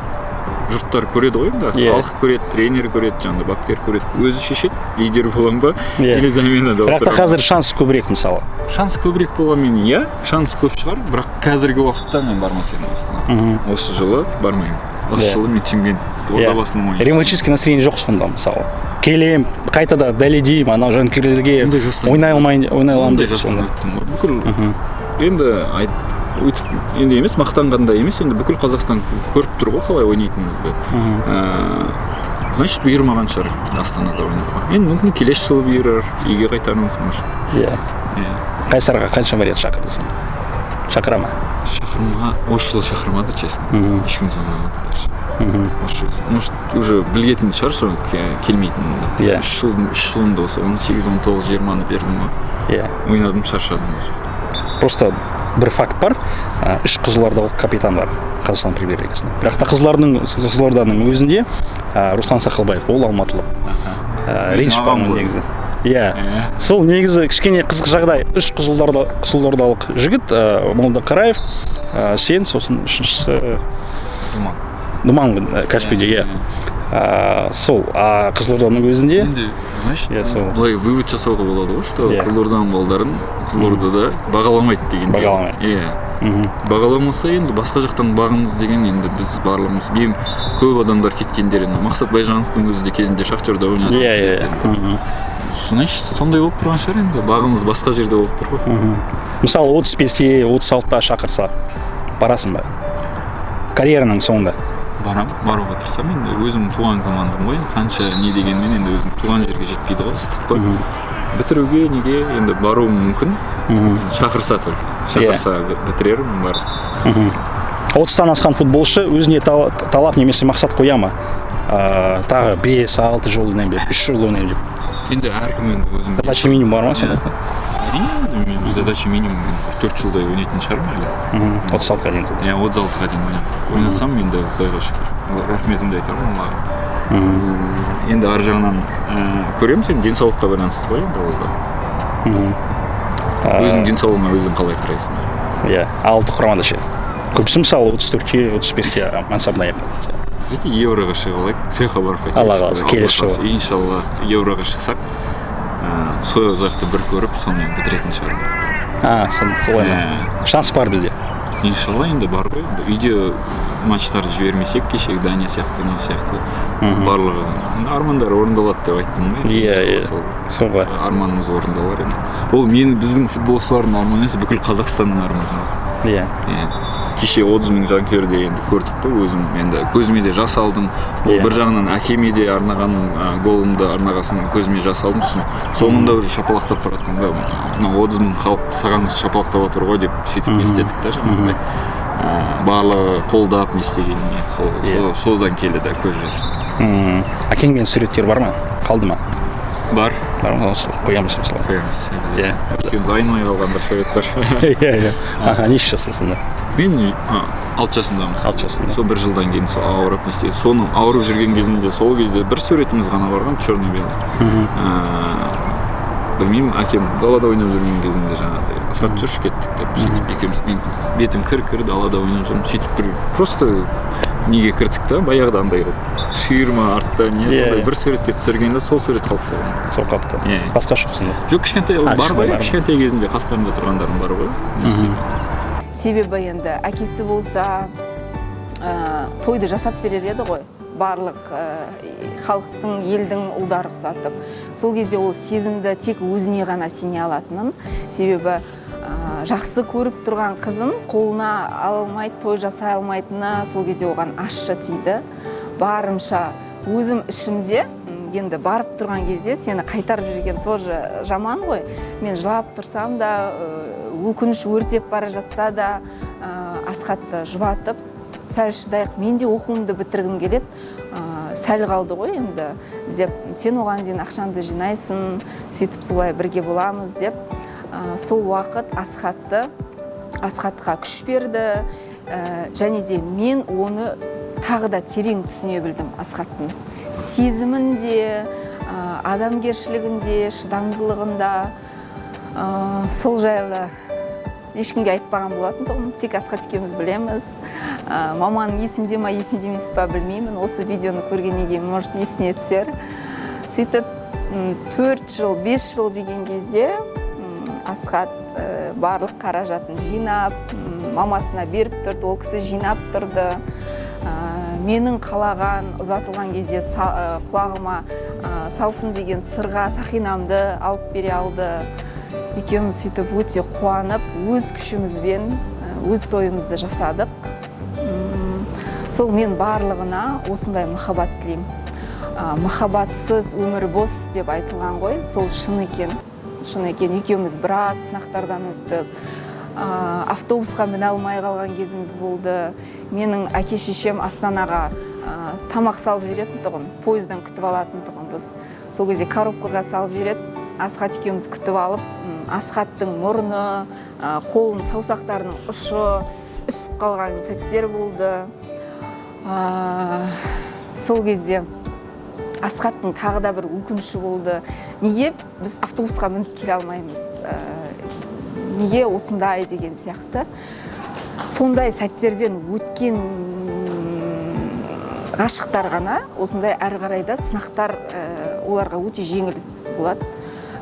S5: жұрттар көреді ғой енді, халық көреді, тренер көреді, жаңағы бапкер көреді, өзі шешеді, лидер боламын ба, или заменада отырамын.
S6: Бірақ та қазір шанс көбірек мысалы.
S5: Шанс көбірек болғанмен шанс көп шығар, бірақ қазіргі уақытта мен бармас едім Астанаға. Осы жылы бармаймын. Осы жылы мен Шымкент Ордабасының ойыншысы.
S6: Реваншистский настроение жоқ сонда мысалы. Келем, қайтада дәлелдеймін, анау жанкүйерлерге ойнай аламын деп сонда.
S5: Бүкіл енді енді емес, мақтанғанда емес, енді бүкіл Қазақстан көріп тұр ғой қалай ойнайтынымызды. Значит, бұйырмаған шығар Астанада ойнауға. Мен мүмкін келесі жылы бұйырар, үйге қайтарымыз может.
S6: Қайсарға қанша рет шақырды сені? Шақыра ма?
S5: Шақырмаға, осы жылы шақырмады, честно. Ешкім звондамады даже. Осы жылы. Может, уже білетін шығар, что келмейтінін да.
S6: Иә.
S5: 3 жылында осы 18-19 20-ны бердім ғой.
S6: Иә.
S5: Ойнадым, шаршадым ол жақта.
S6: Просто бір факт бар, 3 қызылордалық капитан бар Қазақстан премьер-лигасында. Бірақ та Қызылорданың өзінде Руслан Сақылбаев, ол алматылық. Ренж по-моему негізі. Иә. Сол негізі кішкене қызық жағдай. 3 қызылордалық жігіт, Молда Қараев, сен, сосын үшіншісі Думан Каспийде, иә. Сол, Қызылорданың өзінде.
S5: Енді, значит, былай вывод жасауға болады ғой, что Қызылорданың балдарын Қызылордада бағаламайды деген.
S6: Бағаламайды.
S5: Иә. Бағаламаса енді басқа жақтан бағыңыз деген енді біз барлығымыз бейім көп адамдар кеткендер енді Мақсат Байжановтың өзі де кезінде Шахтерда ойнады.
S6: Иә.
S5: Значит, сондай болып тұрған шығар енді, бағымыз басқа жерде болып тұр ғой.
S6: Мысалы 35-те, 36-та шақырса, барасың ба? Карьераның соңында.
S5: Баруға тырысам енді, өзім туған командам ғой, қанша не дегенмен енді өзім туған жерге жетпейді ғой, ыстық қой. Бітіруге неге енді баруым мүмкін, шақырса только. Шақырса бітірерім бар.
S6: 30-тан асқан футболшы өзіне талап немесе мақсат қоя ма? Тағы 5-6 жыл ойнайын деп, 3 жыл ойнайын деп.
S5: Енді әркім енді өзім...
S6: Задача минимум бар ма сонда?
S5: Әрине, мен задача минимум 4 жылдай ойнайтын шығармын әлі.
S6: 36-ға дейін.
S5: Иә, 36-ға дейін ойнасам енді Құдайға шүкір. Рахметімді айтармын маған. Енді ар жағынан көреміз, енді денсаулыққа байланысты ғой енді ол да. Өзің денсаулығыңа өзің қалай қарайсың?
S6: Иә, алты құрамада ше. Көбісі мысалы 34-те, 35-те мансабына аяқ.
S5: Эти евроға шыға алайық, сояққа барып қайтайық.
S6: Алла қаласа, келесі жылы.
S5: Иншалла, евроға шықсақ, сол жақты бір көріп, сонымен бітіретін шығармын.
S6: Солай ма? Шанс бар бізде.
S5: Иншалла, енді бар ғой. Үйде матчтарды жібермесек, кешегі Дания сияқты, не сияқты барлығы. Армандар орындалады деп айттым ғой.
S6: Иә. Сол ғой.
S5: Арманымыз орындалар енді. Ол біздің футболшылардың арманы емес, бүкіл Қазақстанның арманы.
S6: Иә.
S5: Кеше 30 мың жанкүйерде енді көрдік қой, өзім енді көзіме де жас алдым. Ол бір жағынан әкеме де арнаған голымды арнағасын көзіме жас алдым. Соңында уже шапалақтап бараттым да. 30 мың халық саған шапалақтап отыр ғой деп сөйтіп естедік та жаңағыдай. Барлығы қолдап не істегеніне содан келді да көз жасы.
S6: Әкеңмен суреттер бар ма? Қалды ма?
S5: Бар.
S6: Қоямыз мысалы.
S5: Қоямыз. Екеуміз айнымай қалған бір совет бар.
S6: Иә. Неше жасысың?
S5: Мен 6 жасымдамын.
S6: 6 жасында.
S5: Сол бір жылдан кейін сол ауырып не істеді. Соны ауырып жүрген кезінде сол кезде бір суретіміз ғана барған, черный-белый. Білмеймін, әкем далада ойнап жүрген кезінде жаңағыдай Асқат жүрші кеттік деп сөйтіп екеуміз бетім кір далада ойнап жүрмін. Сөйтіп бір просто неге кірдік та, баяғыда андай қылып шиырма артта не сондай бір суретке түсіргенде сол сурет қалып қалған.
S6: Сол қалыпты. Басқа жоқсың ба?
S5: Жоқ, кішкентай бар ғой, кішкентай кезінде қастарында тұрғандарым бар ғой.
S1: Себебі енді әкесі болса тойды жасап берер еді ғой, барлық халықтың, елдің ұлдары ұқсатып. Сол кезде ол сезімді тек өзіне ғана сене алатынын, себебі жақсы көріп тұрған қызын қолына алмайды, той жасай алмайтыны сол кезде оған ащы тиді. Барымша өзім ішімде, енді барып тұрған кезде сені қайтарып жүрген тоже жаман ғой. Мен жылап тұрсам да, өкініш өртеп бара жатса да, Асқатты жұбатып, сәл шыдайық, мен де оқуымды бітіргім келеді, сәл қалды ғой енді деп, сен оған дейін ақшаңды жинайсың, сөйтіп солай бірге боламыз деп, сол уақыт Асқатқа күш берді, және де мен оны тағы да терең түсіне білдім Асқаттың. Сезімінде, адамгершілігінде, шыдамдылығында, сол жайлы ешкімге айтпаған болатын тұғым, тек Асқат екеуміз білеміз. Маманың есінде ма, есінде емес па білмеймін. Осы видеоны көргеннен кейін, может, есіне түсер. Сөйтіп 4 жыл, 5 жыл деген кезде Асқат барлық қаражатын жинап, мамасына беріп тұрды, ол кісі жинап тұрды. Менің қалаған, ұзатылған кезде құлағыма салсын деген сырға сақинамды алып бере алды. Екеуміз сөйтіп өте қуанып, өз күшімізбен өз тойымызды жасадық. Сол мен барлығына осындай махаббат тілеймін. Махаббатсыз өмір бос деп айтылған ғой, сол шын екен. шын екен екеуміз біраз сынақтардан өттік. Автобусқа міне алмай қалған кезіміз болды. Менің әке шешем Астанаға тамақ салып жүретін тұғын, пойыздан күтіп алатын тұғын біз. Сол кезде коробкаға салып жүреді. Асхат екеуміз күтіп алып, Асхаттың мұрны, қолын саусақтарының ұшы үсіп қалған сәттер болды. Сол кезде Асхаттың тағы да бір өкініші болды. Неге біз автобусқа мініп келе алмаймыз? Неге осындай деген сияқты. Сондай сәттерден өткен ғашықтар ғана осындай әрі қарайда сынақтар оларға өте жеңіл болады.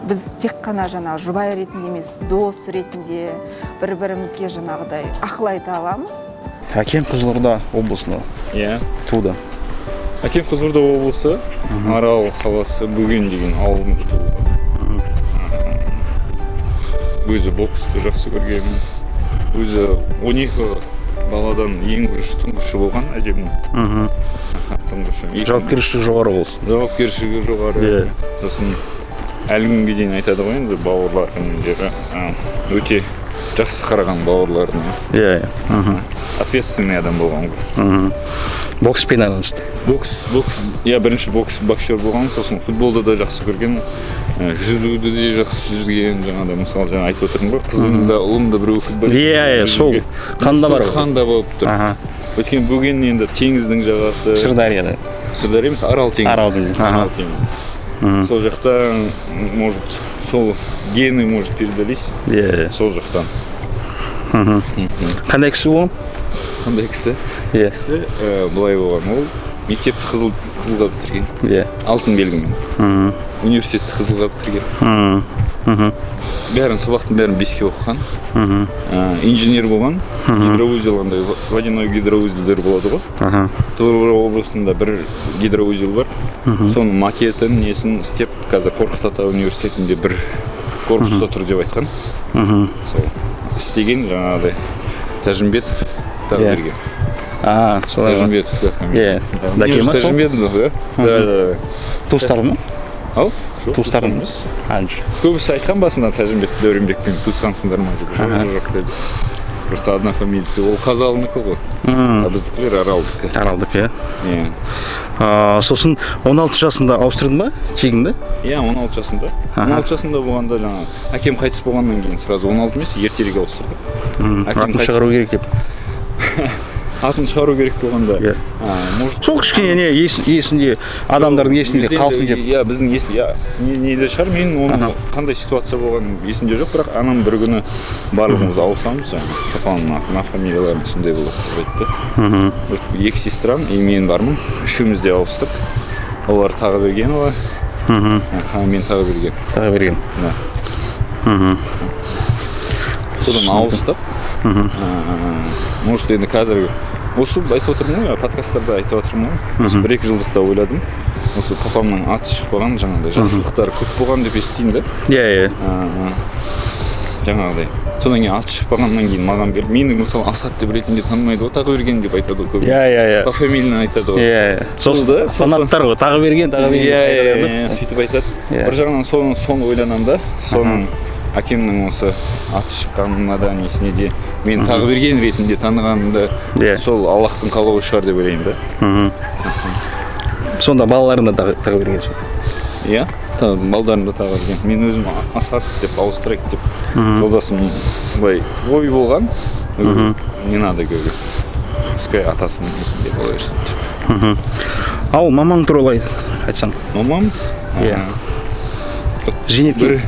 S1: Біз тек қана жұбай ретінде емес, дос ретінде бір-бірімізге жаңағыдай ақыл айта аламыз.
S6: Әкем Қызылорда облысында туды.
S5: Әкем Қызылорда облысы, Арал қаласы, Бөген деген ауылында туды. Өзі боксты жақсы көрген. Өзі 12 баладан ең бірінші тұңғышы болған әжемнің.
S6: Жауапкершілігі жоғары болсын.
S5: Жауапкершілігі жоғары. Сосын әлі күнге дейін айтады ғой енді бауырларының жері өте жақсы қараған бауырларына. Ответственный адам болған ғой.
S6: Бокспен айналысты.
S5: Бірінші боксер болған, сосын футболды да жақсы көрген, жүзуді де жақсы жүзген, жаңағыдай мысалы жаңа айтып отырмын ғой, қызым да, ұлым да біреу футболист.
S6: Сол қанда бар.
S5: Қанда болып тұр. Өйткені Бөген енді теңіздің жағасы.
S6: Сырдарияда.
S5: Сырдария емес, Арал теңізі. Арал теңізі. Сол жақта, может, сол гены, может, передались. Сол жақтан.
S6: Қандай кісі болған?
S5: Қандай кісі? Кісі былай болған, ол мектепті қызылға бітірген. Алтын белгімен. Университетті қызылға бітірген. Сабақтың бәрін 5-ке оқыған. Инженер болған. Гидроузел, водяной гидроузелдер болады ғой. Қызылорда облысында бір гидроузел бар. Соның макетін, несін істеп, қазір Қорқыт Ата университетінде бір корпуста тұр деп айтқан. Сол істеген жаңағыдай Тәжімбетов Тағберген. Тәжімбетов Тәжімбетов, да? Туыстары ма? Ау?
S6: Туыстары ма?
S5: Көбісі айтқан басында Тәжімбетов Дәуренбекпен туысқансыңдар ма деп. Жоқ деп. Просто одна фамилиясы. Ол Қазалынікі ғой. Біздікілер Аралдікі.
S6: Аралдікі, Сосын 16 жасында ауыстырдың ба? Тегіңді?
S5: 16 жасында. 16 жасында болғанда жаңа әкем қайтыс болғаннан кейін сразу 16 емес, ертерек ауыстырдым.
S6: Атын шығару керек деп.
S5: Атын шығару керек болғанда.
S6: Сол кішкене есінде, адамдардың есінде қалсын деп.
S5: Біздің неде шығар, мен оның қандай ситуация болғанын есімде жоқ, бірақ анам бір күні барлығымыз ауысамыз, папаның атына фамилияларын сондай болады деп айтты. Екі сестрам, мен бармын, үшеуміз де ауыстық. Олар Тағыбергенова, мен Тағыберген. Содан ауыстық. Может, енді қазір осы айтып отырмын ғой, подкасттарда айтып отырмын ғой. Осы 1-2 жылдықта ойладым. Осы папамның аты шықпаған, жаңағыдай жақсылықтары көп болған деп естимін да. Жаңағыдай. Содан кейін аты шықпағаннан кейін маған беріп, мені мысалы Асхат деп ретінде танымайды ғой, Тағыберген деп айтады ғой. По фамилияны айтады ғой.
S6: Сол фанаттар ғой, Тағыберген.
S5: Сөйтіп айтады. Бір жағынан соны ойланам да, соның әкемнің осы аты шыққанына да, несіне де, мен Тағыберген ретінде танығанымда сол Аллахтың қалауы шығар деп ойлаймын да.
S6: Сонда балаларында Тағыберген шығар?
S5: Балдарында Тағыберген. Мен өзім Асхат деп ауыстырайық деп жолдасым ой болған. Не надо, говорю. Пускай атасының есінде бола берсін деп.
S6: Ал мамаң туралы айтсаң?
S5: Мамам?
S6: Зейнеткер.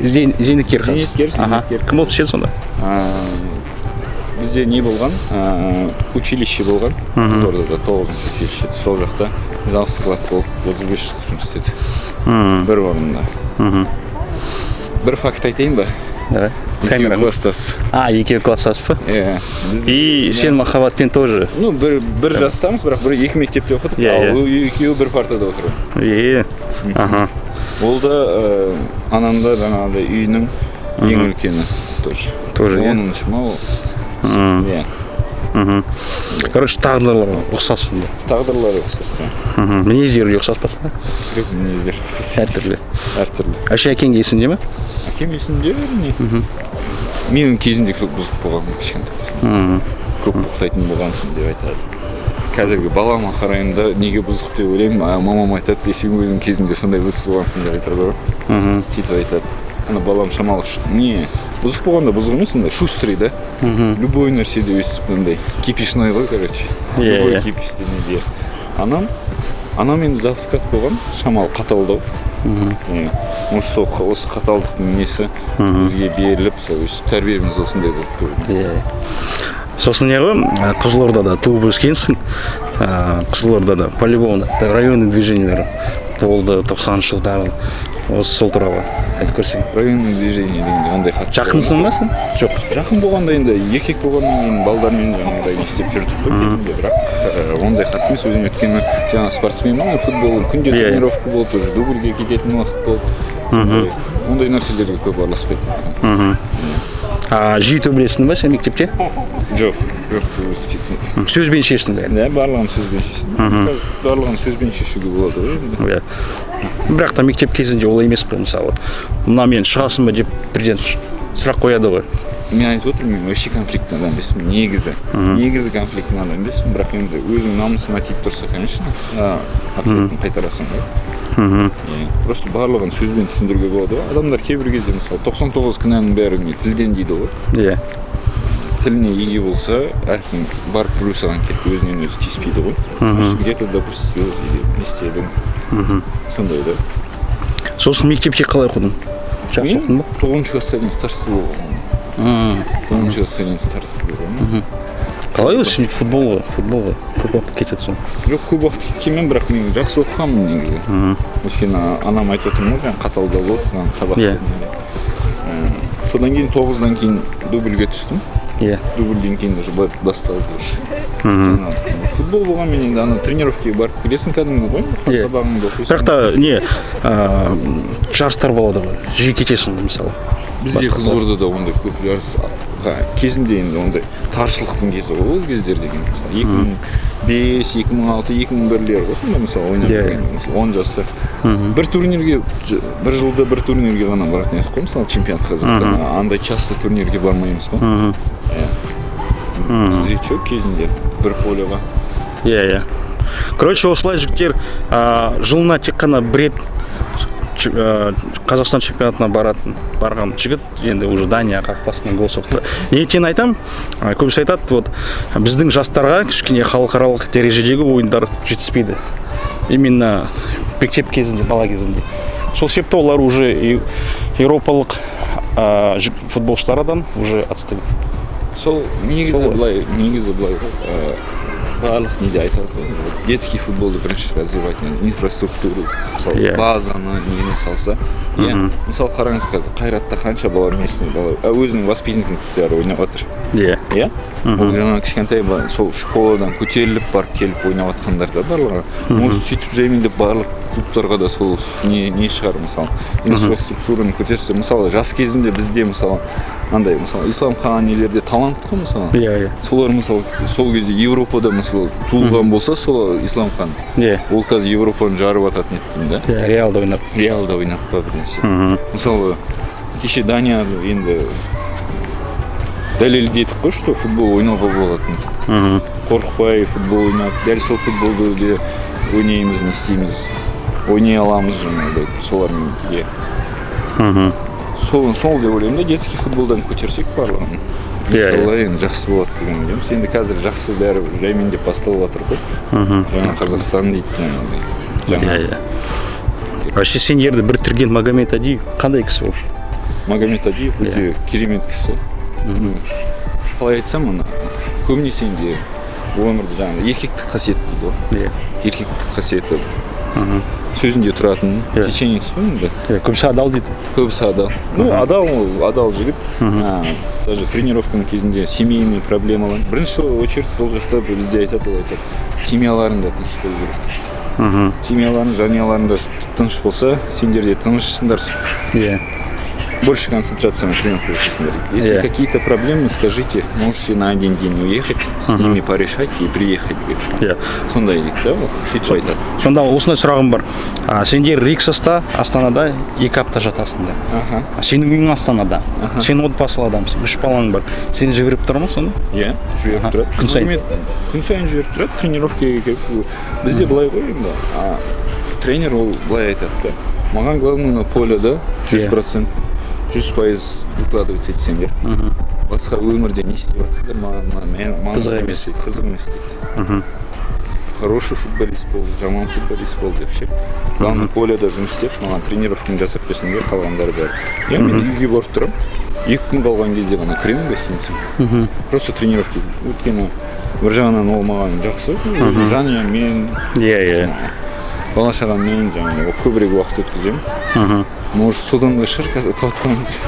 S6: Кім болып ішеді сонда?
S5: Бізде не болған? Училище болған. Қызылордада 9-шы училище. Сол жақта зал склад болып 35 жыл жұмыс істеді. Бір орында. Бір факт айтайын ба? Екеуі класстас.
S6: Екеуі класстас па? И сен Махаббатпен тоже?
S5: Бір жастамыз, бірақ екі мектепте оқыдық. Ал екеуі бір партада отырады. Ол да анамда жаңағыдай үйінің ең үлкені тоже. 10-шы ма ол?
S6: Короче, тағдырлар ұқсас сонда.
S5: Тағдырлары ұқсас.
S6: Мінездері ұқсас па?
S5: Жоқ, мінездер ұқсас.
S6: Әртүрлі.
S5: Әртүрлі.
S6: Әше әкең есінде ме?
S5: Әкем есімде не? Менің кезімде көп бұзық болған кішкентай. Көп бұқтайтын болғансың деп айтады. Қазіргі балама қараймын неге бұзық деп ойлаймын, мамам айтады, сен өзің кезінде сондай бұзық болғансың деп айтады ғой. Сөйтіп айтады. Ана балам шамалы не бұзық болғанда бұзық емес, андай шустрый да. Любой нәрседе өстіп андай кипишной ғой, короче. Любой кипиш неде. Анам енді завскат болған, шамалы қаталдау. Может, осы қаталдықтың несі бізге беріліп, сол өстіп тәрбиеміз осындай болды.
S6: Сосын не ғой, Қызылордада туып өскенсің, Қызылордада по-любому районный движениелер болды 90-шы жылдары. Осы сол туралы айтып көрсең.
S5: Районный движение дегенде ондай хат.
S6: Жақынсың ба сен? Жоқ.
S5: Жақын болғанда енді еркек болғаннан кейін балдармен жаңағыдай не істеп жүрдік қой кезінде, бірақ ондай хат емес. Өзім өйткені жаңа спортсменмін, футбол күнде тренировка болды, уже дубльге кететін уақыт болды. Ондай нәрселерге көп араласпайтын.
S6: Жиі төбелестің ба сен мектепте?
S5: Жоқ, төбелеспейтін.
S6: Сөзбен шештің бәрін?
S5: Да, барлығын сөзбен шештім. Барлығын сөзбен шешуге болады ғой.
S6: Бірақ та мектеп кезінде олай емес қой, мысалы. Мына мен шығасың ба деп бірден сұрақ қояды ғой.
S5: Мен айтып отырмын, мен вообще конфликтті адам емеспін, негізі конфликтті адам емеспін, бірақ енді өзің намысыңа тиіп тұрса, конечно, ответін қайтарасың ғой. Просто барлығын сөзбен түсіндіруге болады ғой. Адамдар кейбір кезде мысалы 99 кінәнің бәрі тілден дейді ғой. Тіліне еге болса, әркім бар плюсаған кетті, өзінен өзі тиіспейді ғой. Где-то допустил, не істедің. Сондай да.
S6: Сосын мектепке қалай оқыдың? Жақсы оқыдың ба?
S5: 9-шы классқа дейін старшысы болған. 9-шы классқа дейін старшысы болған.
S6: Қалай ол сен футбол ғой, көп уақыт кетеді.
S5: Жоқ, көп уақыт кеткенмен, бірақ мен жақсы оқығанмын негізі. Өйткені анам айтып отырмын ғой, қаталда болды, сабақта. Содан кейін 9-дан кейін дубльге түстім. Дубльден кейін уже басталды. Футбол болған мен енді ана тренировкеге барып келесің кәдімгі ғой, сабағыңды оқисың.
S6: Бірақ та жарыстар болады ғой, жиі кетесің мысалы.
S5: Бізде Қызылордада ондай көп жарыс кезінде енді ондай таршылықтың кезі ғой, ол кездер деген. 2005, 2006, 2001-лер ғой, сонда мысалы ойнап жүрген. 10 жаста. Бір жылда бір турнирге ғана баратын едік қой, мысалы чемпионат Қазақстана. Андай часто турнирге бармаймыз ғой. Бізде чөк кезінде бір полеға.
S6: Короче, осылай жігіттер жылына тек қана бір рет Қазақстан чемпионатына барған жігіт, енді уже Дания қақпасынан гол соқты. Неліктен айтам? Көбісі айтады, вот біздің жастарға кішкене халықаралық дәрежедегі ойындар жетіспейді. Именно мектеп кезінде, бала кезінде. Сол себепті олар уже еуропалық футболшылардан уже отстают.
S5: Сол негізі былай барлық неде айтады ғой, детский футболды бірінші развивать, инфраструктуру, мысалы базаны нені салса. Мысалы қараңыз қазір Қайратта қанша бала местный бала өзінің воспитанниктері ойнап жатыр. Ол жаңа кішкентай сол школадан көтеріліп барып келіп ойнап жатқандар да барлығы. Может сөйтіп жаймендеп барлық клубтарға да сол не шығар, мысалы инфраструктураны көтерсе, мысалы жас кезінде бізде мысалы андай, мысалы Исламхан нелерде талант қой, мысалы. Солар мысалы сол кезде Европада мысалы туылған болса, сол Исламхан. Ол қазір Европаны жарып ататын еттім да.
S6: Реалда ойнап.
S5: Реалда ойнап па бір нәрсе. Мысалы кеше Дания енді дәлелдедік қой, что футбол ойнауға болатын. Қорықпай футбол ойнап, дәл сол футболды де ойнаймыз, не істейміз, ойнай аламыз жаңағыдай солармен бірге. Сол деп ойлаймын да, детский футболдан көтерсек барлығын. Иншалла енді жақсы болады деген ойлаймыз. Енді қазір жақсы бәрі жаймендеп басталып жатыр ғой. Жаңа Қазақстан дейді.
S6: Вообще сен ерді біріктірген Магомед Адиев қандай кісі ол?
S5: Магомед Адиев өте керемет кісі. Қалай айтсам, көбінесе енді өмірді жаңағы еркектік қасиет дейді ғой. Еркектік қасиеті. Сөзінде тұратын, теченец қой енді.
S6: Көбісі адал дейді.
S5: Көбісі адал. Адал жігіт. Даже тренировканың кезінде семейный проблемалар. Бірінші очередь бұл жақта бізде айтады, ол айтады. Семьяларында тыныш болу керек. Семьяларың, жанұяларында тыныш болса, сендер де тынышсыңдар. больше концентрации на тренировках жасайсыңдар. Если какие-то проблемы, скажите, можете на один день уехать, с ними порешать и приехать. Сондай дейді да, сөйтіп айтады.
S6: Сонда осындай сұрағым бар. Сендер Риксоста, Астанада 2 апта жатасыңдар. Сенің үйің Астанада. Сен отбасылы адамсың, 3 балаң бар. Сені жіберіп тұр ма сонда?
S5: Иә, жіберіп тұрады.
S6: Күн сайын?
S5: Күн сайын жіберіп тұрады, тренировкаға келіп. Бізде былай ғой енді, тренер ол былай айтады да. Маған главное на поле, да, 100%, 100% выкладывать етсеңдер. Басқа өмірде не істеп жатсыңдар, маған маңызды емес дейді, қызық емес дейді. Хороший футболист бол, жаман футболист бол деп ше. Главное поледа жұмыс істеп, маған тренировканы жасап берсеңдер, қалғандары бәрі. Я мен үйге барып тұрамын. 2 күн қалған кезде ғана кіремін гостиницаға. Просто тренировка. Өйткені бір жағынан ол маған жақсы. Жанұя мен, бала-шағаммен жаңағы көбірек уақыт өткіземін. Может, содан да шығар қазір татқанымыз.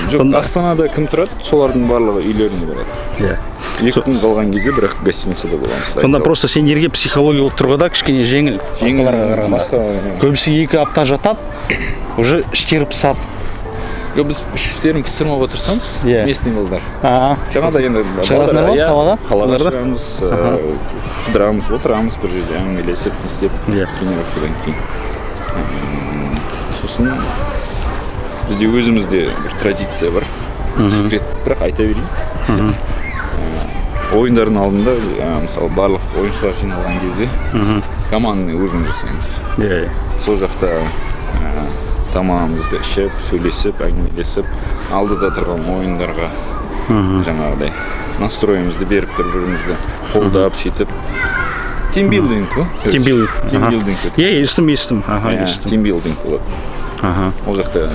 S5: Жоқ, Астанада кім тұрады, солардың барлығы үйлеріне барады. 2 күн қалған кезде бірақ гостиницада боламыз.
S6: Сонда просто сендерге психологиялық тұрғыда кішкене жеңіл. Басқаларға. Көбісі 2 апта жатады, уже іштері пысады.
S5: Біз іштерін пыстырмауға тырысамыз, местный балдар. Жаңада енді
S6: қалаға
S5: шығамыз, қыдырамыз, отырамыз бір жерде, әңгімелесіп, не істеп, тренировкадан кейін. Сосын бізде өзімізде бір традиция бар, секрет, бірақ айта берейін. Ойындардың алдында, мысалы, барлық ойыншылар жиналған кезде командный ужин жасаймыз. Сол жақта тамағымызды ішіп, сөйлесіп, әңгімелесіп, алдыда тұрған ойындарға жаңағыдай настроимызды беріп бір-бірімізді қолдап, сөйтіп тимбилдинг қой. Тимбилдинг.
S6: Естім.
S5: Тимбилдинг болады. Ол жақта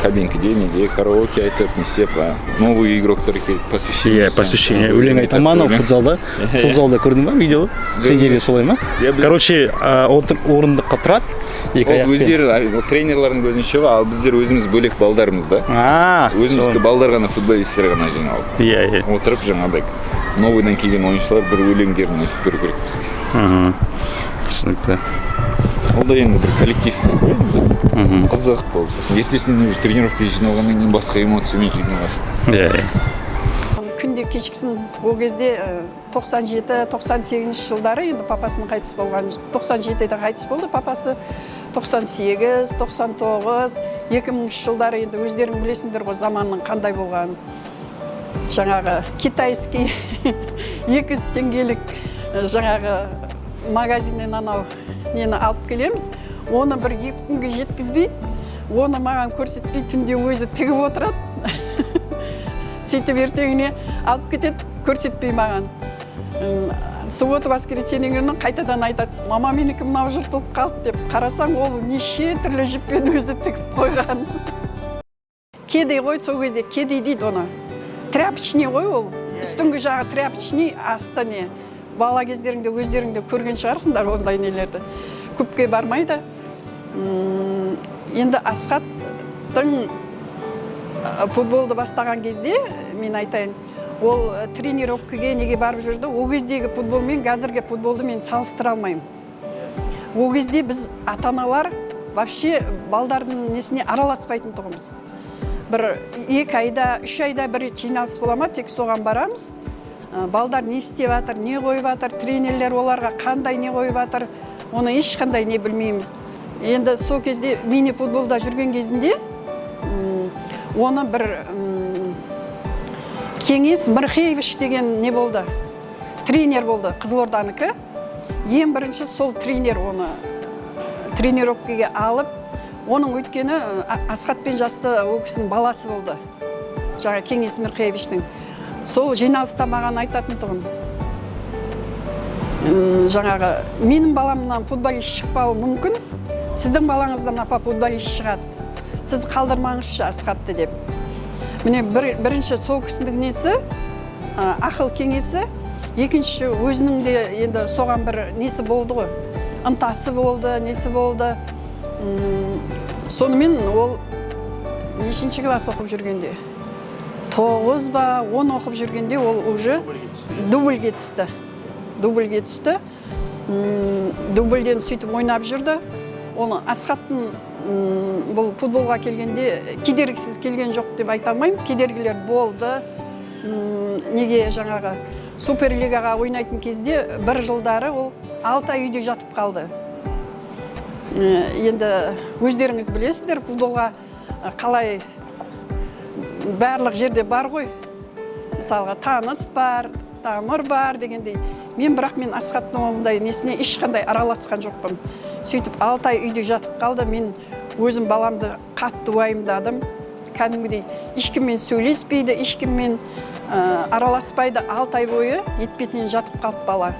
S5: кабинкіде, неде, караоке айтып, не істеп, новый игроктар келіп, посвящение.
S6: Посвящение. Өлең айтам ма, футзалда? Футзалда көрдің ба видео? Сендерде солай ма? Короче, орындыққа тұрады.
S5: Өздері тренерлардың көзінше, ал біздер өзіміз бөлек балдарымыз да. Өзімізге балдар ғана, футболисттер ғана жиналып. Отырып жаңағыдай новыйдан келген ойыншылар бір өлеңдерін айтып беру керек бізге.
S6: Түсінікті.
S5: Ол да енді бір коллектив қызық болды. Сосын ертесінен уже тренировкаға жиналғаннан кейін басқа эмоциямен жиналасың.
S2: Күнде кешкісін ол кезде 97-98 жылдары енді папасының қайтыс болған, 97-де қайтыс болды папасы, 98, 99, 2000 жылдары енді өздерің білесіңдер ғой заманның қандай болған. Жаңағы китайский 200 теңгелік жаңағы магазиннен анау нені алып келеміз. Оны бір 2 күнге жеткізбей, оны маған көрсетпей түнде өзі тігіп отырады. Сөйтіп ертеңіне алып кетеді, көрсетпей маған. Суббота воскресеньені қайтадан айтады, мама менікі мынау жыртылып қалды деп. Қарасаң, ол неше түрлі жіппен өзі тігіп қойған. Кедей ғой, сол кезде кедей дейді оны. Тряпочный ғой ол. Үстіңгі жағы тряпочный, асты не. Бала кездеріңде өздеріңде көрген шығарсыңдар ондай нелерді. Көпке бармайды. Енді Асхаттың футболды бастаған кезде, мен айтайын, ол тренировкаға неге барып жүрді, ол кездегі футбол мен қазіргі футболды мен салыстыра алмаймын. Ол кезде біз ата-аналар вообще балдардың несіне араласпайтын тұғымыз. Бір 2 айда, 3 айда бір жиналыс бола ма, тек соған барамыз. Балдар не істеп жатыр, не қойып жатыр, тренерлер оларға қандай не қойып жатыр, оны ешқандай не білмейміз. Енді сол кезде мини-футболда жүрген кезінде оны бір Кеңес Мырхеевич деген не болды, тренер болды Қызылорданыкі. Ең бірінші сол тренер оны тренировкаға алып, оның өткені Асхатпен жасты ол кісінің баласы болды. Жаңа Кеңес Мырхеевичтің. Сол жиналыста маған айтатын тұғын. Жаңағы, менің баламнан футболист шықпауы мүмкін, сіздің балаңыздан апа футболист шығады. Сіз қалдырмаңызшы Асхатты деп. Міне бірінші сол кісінің несі, ақыл кеңесі, екінші өзінің де енді соған бір несі болды ғой. Ынтасы болды, несі болды. Сонымен ол нешінші класс оқып жүргенде? 9 ба 10 оқып жүргенде ол уже дубльге түсті. Дубльден сөйтіп ойнап жүрді. Оны Асхаттың бұл футболға келгенде кедергісіз келген жоқ деп айта алмаймын. Кедергілер болды. Неге жаңағы Суперлигаға ойнайтын кезде бір жылдары ол 6 ай үйде жатып қалды. Енді өздеріңіз білесіздер, футболға қалай барлық жерде бар ғой. Мысалға таныс бар, тамыр бар дегендей. Бірақ мен Асхаттың ондай несіне ешқандай араласқан жоқпын. Сөйтіп 6 ай үйде жатып қалды. Мен өзім баламды қатты уайымдадым. Кәдімгідей ешкіммен сөйлеспейді, ешкіммен араласпайды. 6 ай бойы етпетінен жатып қалып бала.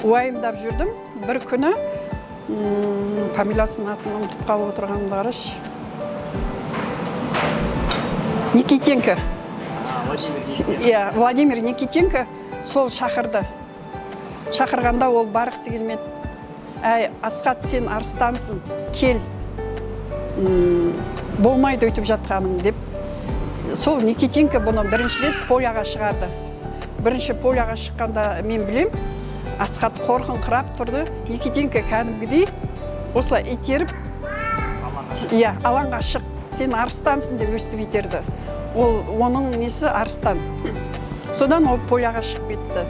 S2: Уайымдап жүрдім. Бір күні фамилиясын атын ұмытып қалып отырғанымды қарашы. Никитенко. Владимир Никитенко сол шақырды. Шақырғанда ол барғысы келмеді. Әй, Асхат, сен арыстансың, кел. Болмайды өйтіп жатқаның деп. Сол Никитенко бұны бірінші рет поляға шығарды. Бірінші поляға шыққанда мен білем, Асхат қорқыңқырап тұрды. Никитенко кәдімгідей осылай итеріп, алаңға шық, сен арыстансың деп өстіп итерді. Оның несі арыстан. Содан ол поляға шығып кетті.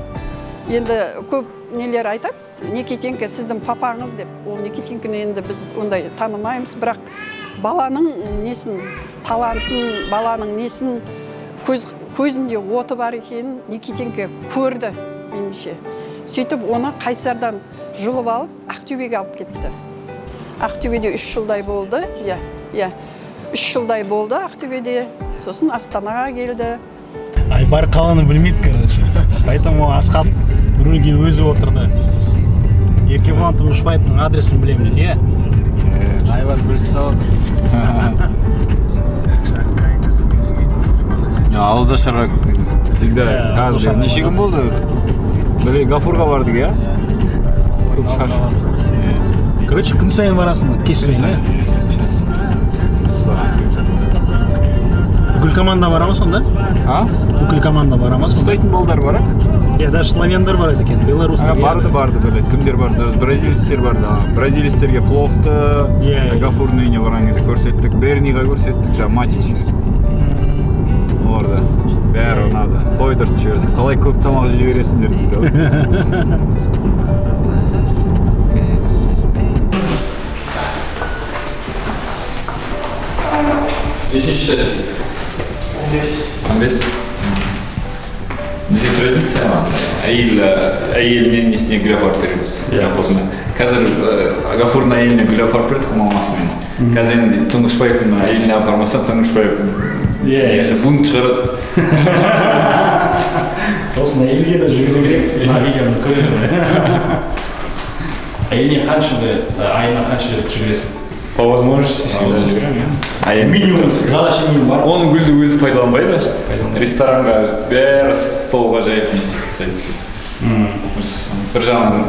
S2: Енді көп нелер айтады, Никитенко сіздің папаңыз деп. Ол Никитенконы енді біз ондай танымаймыз, бірақ баланың несін, талантын, баланың несін, көзінде оты бар екенін Никитенко көрді, меніңше. Сөйтіп, оны Қайсардан жұлып алып, Ақтөбеге алып кетті. Ақтөбеде 3 жылдай болды, 3 жылдай болды Ақтөбеде. Сосын Астанаға келді.
S6: Бар қаланы білмейді, короче. Поэтому Асхат рөлге өзі отырды. Еркебұлан Тұңғышбаевтың адресін білемін дейді,
S5: Айбар біліп салады. Ауыз ашарға всегда қазір неше күн болды? Бір Гафурға бардық, я?
S6: Короче, күн сайын барасың, кеш сайын, Бүкіл команда бара ма сонда? Бүкіл команда бара ма сонда?
S5: Ұстайтын балдар бар,
S6: Даже славяндар бар екен, белорустар.
S5: Барды, біледі. Кімдер барды? Бразилистер барды. Бразилистерге Пловты, Гафурдың үйіне бараңызды көрсеттік, Берниға көрсеттік, Матич. Оларда бәрі ұнады. Тойдыртып жібердік. Қалай көп тамақ жей бересіңдер дейді. Нешінші шашты? 15. Бізде традиция әйелінен несіне гүл апарып береміз. Қазір Гафурдың әйеліне гүл апарып бердік мамасымен. Қазір енді Тұңғышбаевтың әйеліне апармаса, Тұңғышбаев бұны шығарады.
S6: Сосын әйелге де жүгіру керек, видеоны көреді. Әйеліне айына қанша рет жүгіресің?
S5: По возможности всегда жүгіремін.
S6: Минимум, задача минимум бар.
S5: Оның гүлді өзі пайдаланбайды. Ресторанға бәрі столға жайып не істейді. Бір жағынан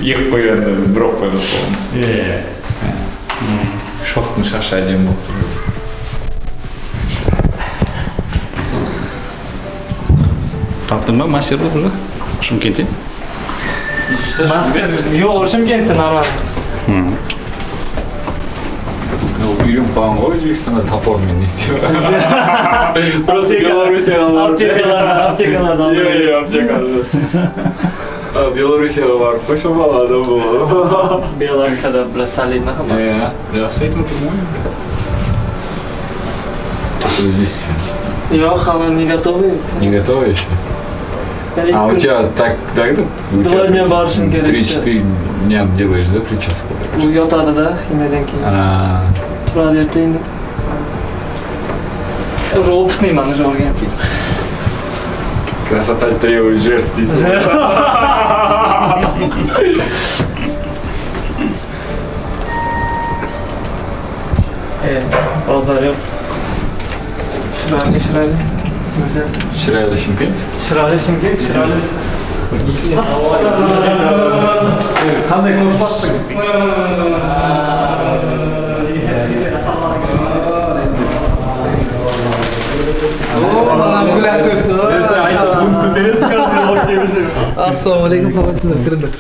S5: екі қойғанда бір оқ қойғанда боламыз. Шоқтың шашы әдем болып тұр.
S6: Таптың ба мастерді бұны? Шымкентте?
S7: Жоқ, Шымкентте нормально.
S5: Үйреніп қалған ғой Өзбекстанда топормен не істеп. Просто Белоруссияға барып. Аптекаларда. Белоруссияға барып қойшы бала адам болады.
S7: Белоруссияда біраз солидно ма?
S5: Жақсы айтып отырмын ғой. Только здесь.
S7: Жоқ, она не готова.
S5: Не готова еще? А у тебя так, да, это?
S7: 2 дня барышын керек.
S5: 3-4 дня делаешь, да, прическу?
S7: Ұятады да, емеден кейін. Тұрады ертеңді. Уже опытный маны жауырген кейін.
S5: Красота требует жертв, дейсің.
S7: Базар жоқ. Шырайлы.
S5: Шырайлы Шымкент?
S7: Шырайлы Шымкент, шырайлы.
S5: Қандай көп бastың?
S8: Assalamualaikum warahmatullahi wabarakatuh.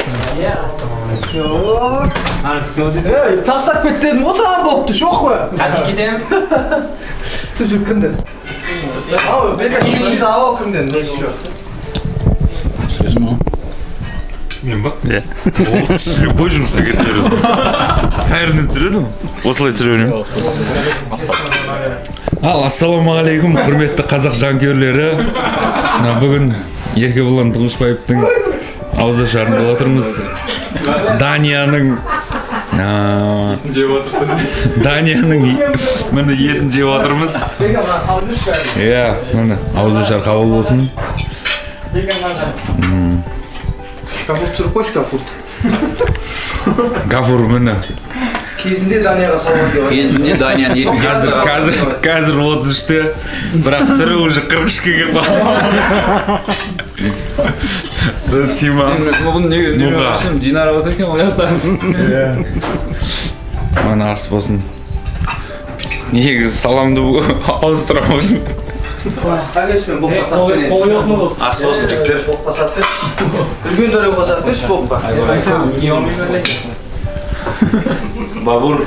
S8: Тастап кетті ғой саған болыпты, шоқ қой.
S7: Қанша кетемін?
S8: Сіз жүр кімден? Ау, бекер екінші ау кімден?
S6: Сөзім ол.
S9: Мен ба? Иә. Любой жұмысқа кетіп жүресің. Қайырдан түсіреді ма? Осылай түсіре беремін. Ал, ассалаумағалейкум, құрметті қазақ жанкүйерлері. Бүгін Еркебұлан Тұңғышбаевтың ауызашарында отырмыз. Данияның міне етін жеп отырмыз. Иә, міне ауызашар қабыл болсын.
S8: Шкафурт түсіріп қой, шкафурт.
S9: Гафур міне.
S8: Кезінде Данияға салған деп.
S5: Кезінде Данияның етін
S9: Қазір 33-те, бірақ түрі уже 43-ке келіп қалды. Тима.
S5: Бұны неге Динара отыр екен ол жақта.
S9: Мына ас болсын. Негізі саламды ауыстырамын.
S8: Әгешпен бұл қасат бәне.
S5: Ас болсын жіктер.
S8: Үлген дөрі қасат берші болыпқа.
S9: Бабур,